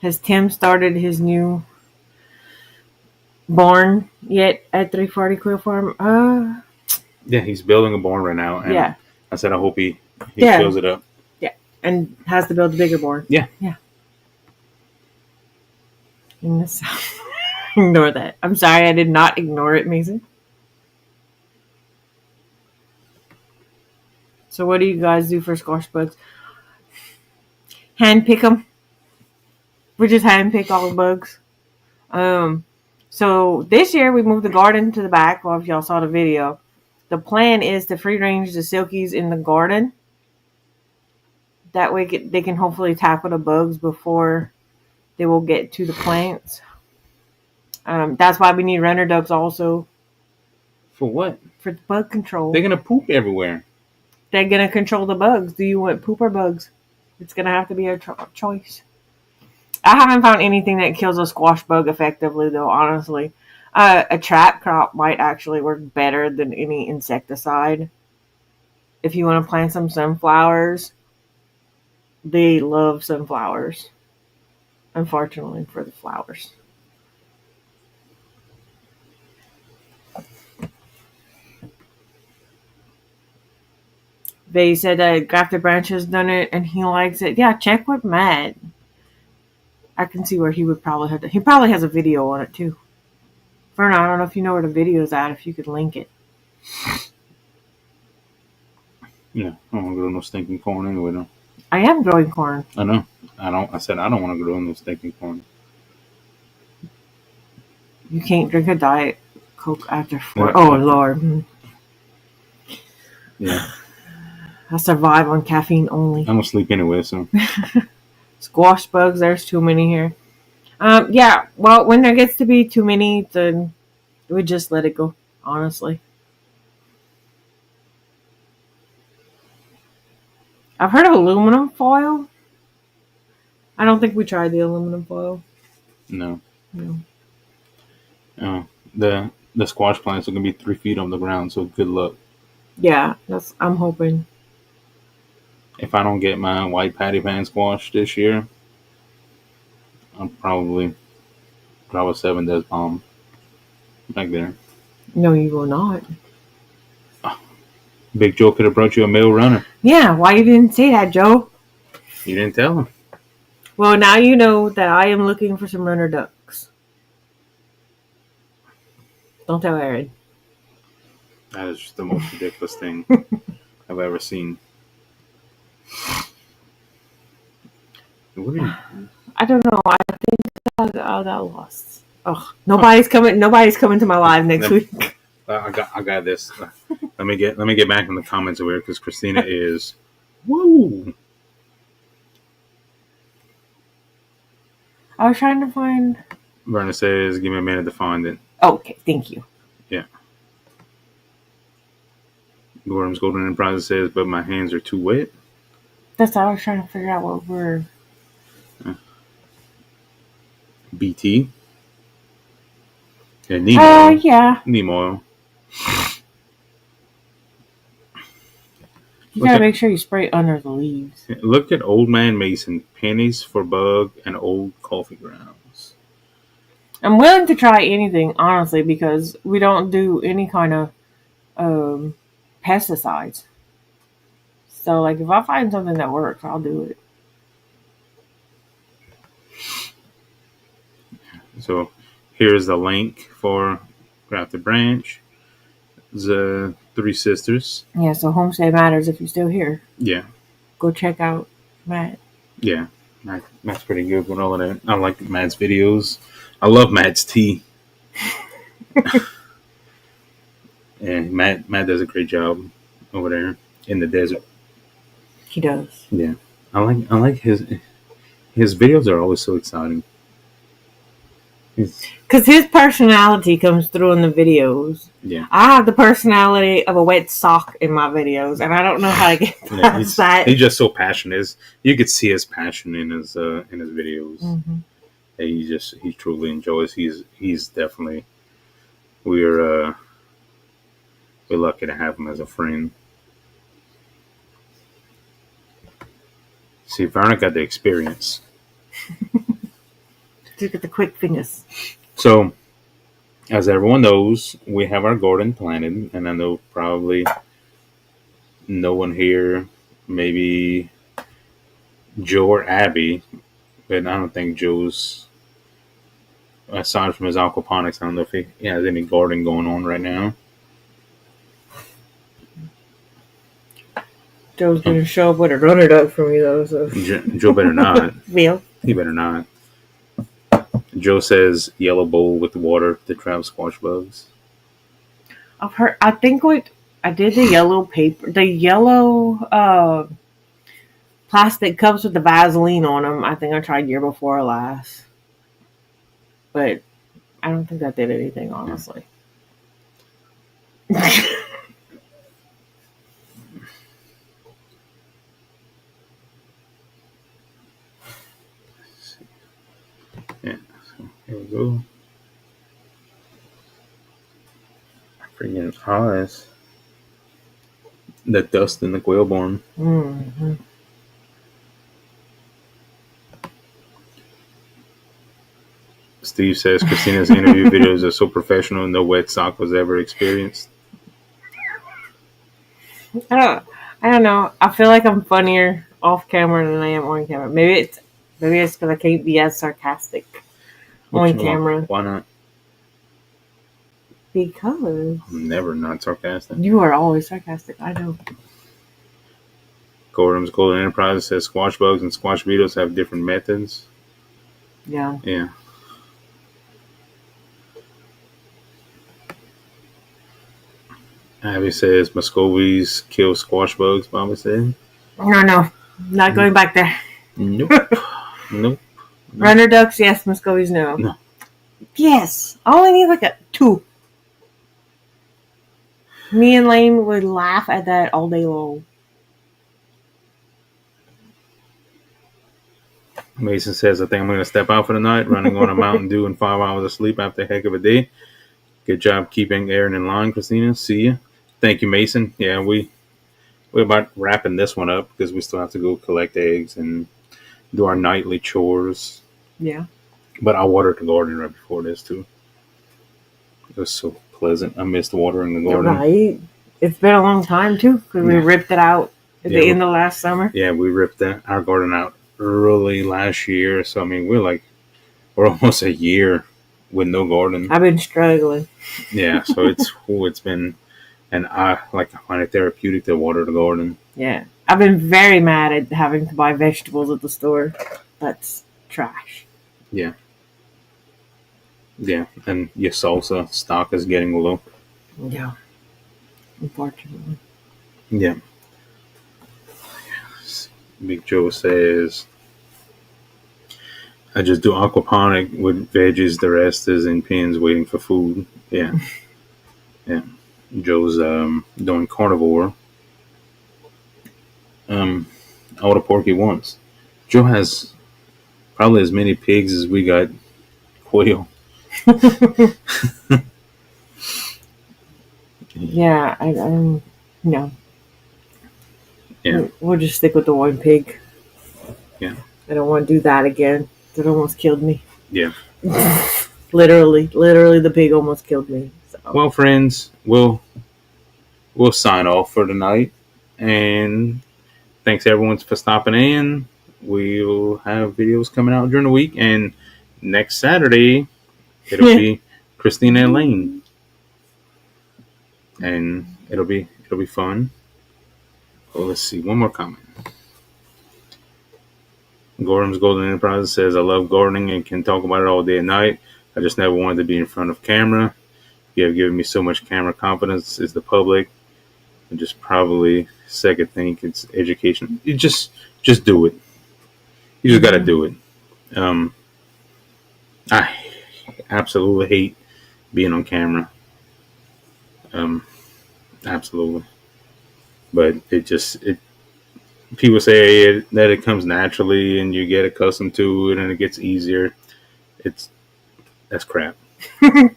Has Tim started his new barn yet at 340 Quail Farm?
Yeah, he's building a barn right now. And
yeah.
I said I hope he fills it up.
Yeah, and has to build a bigger barn.
Yeah.
Yeah. Ignore that. I'm sorry, I did not ignore it, Mason. So what do you guys do for squash bugs? Hand pick them. We just hand pick all the bugs. So this year we moved the garden to the back. Well, if y'all saw the video, the plan is to free range the silkies in the garden. That way they can hopefully tackle the bugs before they will get to the plants. That's why we need runner ducks also.
For what?
For bug control.
They're gonna poop everywhere.
They're gonna control the bugs. Do you want poop or bugs? It's gonna have to be a choice. I haven't found anything that kills a squash bug effectively, though. Honestly, a trap crop might actually work better than any insecticide. If you want to plant some sunflowers, they love sunflowers. Unfortunately for the flowers. They said that Grafted Branch has done it and he likes it. Yeah, check with Matt. I can see where he would probably have to. He probably has a video on it too. Verna, I don't know if you know where the video's at, if you could link it.
Yeah, I don't grow no stinking corn anyway, though.
I am growing corn.
I know. I said I don't want to go in this stinking corn.
You can't drink a Diet Coke after 4.
No,
Oh, Lord.
yeah,
I survive on caffeine only.
I'm gonna sleep anyway. So
Squash bugs, there's too many here. Yeah, well, when there gets to be too many, then we just let it go, honestly. I've heard of aluminum foil. I don't think we tried the aluminum foil.
no,
No.
the squash plants are gonna be 3 feet on the ground. So good luck.
Yeah, I'm hoping.
If I don't get my white patty pan squash this year, I'll probably drop a 7 death bomb back there.
No, you will not.
Big Joe could have brought you a male runner.
Yeah, why you didn't say that, Joe?
You didn't tell him.
Well, now you know that I am looking for some runner ducks. Don't tell Aaron.
That is just the most ridiculous thing I've ever seen. What are you?
I don't know. I think I got lost. Oh, nobody's coming. Nobody's coming to my live next week.
I got this. Let me get back in the comments over here because Kristina is. Woo!
I was trying to find.
Verna says, "Give me a minute to find it."
Oh, okay, thank you.
Yeah. Gordon's Golden Enterprise says, "But my hands are too wet."
That's how I was trying to figure out what we're.
BT. Yeah, neem oil.
Yeah.
Neem oil.
You gotta make sure you spray under the leaves.
Look at Old Man Mason. Pennies for bug and old coffee grounds.
I'm willing to try anything, honestly, because we don't do any kind of pesticides. So, like, if I find something that works, I'll do it.
So, here's the link for Grafted Branch. The Three Sisters.
Yeah, so Homestead matters if you're still here.
Yeah.
Go check out Matt.
Yeah. Matt's pretty good with all of that. I like Matt's videos. I love Matt's tea. And Matt does a great job over there in the desert.
He does.
Yeah. I like his videos are always so exciting.
Because his personality comes through in the videos.
Yeah.
I have the personality of a wet sock in my videos, and I don't know how to get past that.
He's just so passionate. You could see his passion in his videos.
Mm-hmm.
He truly enjoys. He's definitely we're lucky to have him as a friend. See, Verna got the experience.
Look at the quick fingers.
So, as everyone knows, we have our garden planted, and I know probably no one here, maybe Joe or Abby, but I don't think Joe's, aside from his aquaponics, I don't know if he has any gardening going on right now.
Joe's going to show up with a runner duck for me, though. So.
Joe better not.
Real?
He better not. Joe says yellow bowl with water to trap squash bugs.
I've heard. I think I did the yellow paper, the yellow plastic cups with the Vaseline on them. I think I tried year before last, but I don't think that did anything, honestly.
Yeah, so here we go. Freaking eyes. The dust in the Quailborn.
Mm-hmm.
Steve says Kristina's interview videos are so professional, no wet sock was ever experienced.
I don't know. I feel like I'm funnier off camera than I am on camera. Maybe it's because I can't be as sarcastic on camera.
Why not?
Because
I'm never not sarcastic.
You are always sarcastic. I know.
Gordon's Golden Enterprise says squash bugs and squash beetles have different methods.
Yeah.
Yeah. Abby says Muscovies kill squash bugs, Bobby said.
No. Not going back there.
Nope. Nope.
Runner ducks, yes. Muscovies, no.
No.
Yes. I only need like a 2. Me and Lane would laugh at that all day long.
Mason says, I think I'm going to step out for the night, running on a Mountain Dew and 5 hours of sleep after a heck of a day. Good job keeping Aaron in line, Kristina. See you. Thank you, Mason. Yeah, we're about wrapping this one up because we still have to go collect eggs and do our nightly chores.
Yeah.
But I watered the garden right before this, too. It was so pleasant. I missed watering the garden.
Right. It's been a long time, too, because we ripped it out at the end of last summer.
Yeah, we ripped our garden out early last year. So, I mean, we're almost a year with no garden.
I've been struggling.
Yeah, so it's been, and I find it therapeutic to water the garden.
Yeah. I've been very mad at having to buy vegetables at the store. That's trash.
Yeah. Yeah, and your salsa stock is getting low.
Yeah. Unfortunately.
Yeah. Big Joe says, I just do aquaponic with veggies. The rest is in pins waiting for food. Yeah. Yeah. Joe's doing carnivore. All the pork he wants. Joe has probably as many pigs as we got quail.
Yeah, I'm no.
Yeah.
We'll just stick with the one pig.
Yeah.
I don't want to do that again. That almost killed me.
Yeah.
literally, the pig almost killed me. So.
Well, friends, we'll sign off for tonight, and thanks everyone for stopping in. We'll have videos coming out during the week, and next Saturday it'll be Kristina and Lane, and it'll be fun. Well, let's see, one more comment. Gordon's Golden Enterprise says, I love gardening and can talk about it all day and night. I just never wanted to be in front of camera. You have given me so much camera confidence is the public. And just probably second thing, it's education. You just do it. You just got to do it. I absolutely hate being on camera. Absolutely. But people say that it comes naturally and you get accustomed to it and it gets easier. That's crap.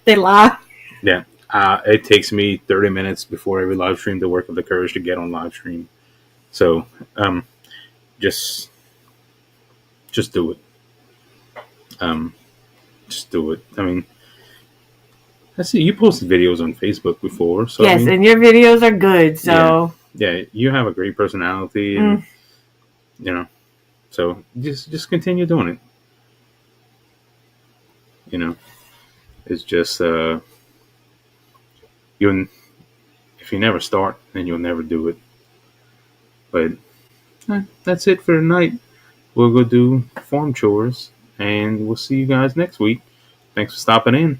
They lie.
Yeah. It takes me 30 minutes before every live stream to work up the courage to get on live stream. So, just do it. Just do it. I mean, I see you posted videos on Facebook before. So
yes, and your videos are good. So
yeah, you have a great personality, and so just continue doing it. It's just if you never start, then you'll never do it. But that's it for tonight. We'll go do farm chores, and we'll see you guys next week. Thanks for stopping in.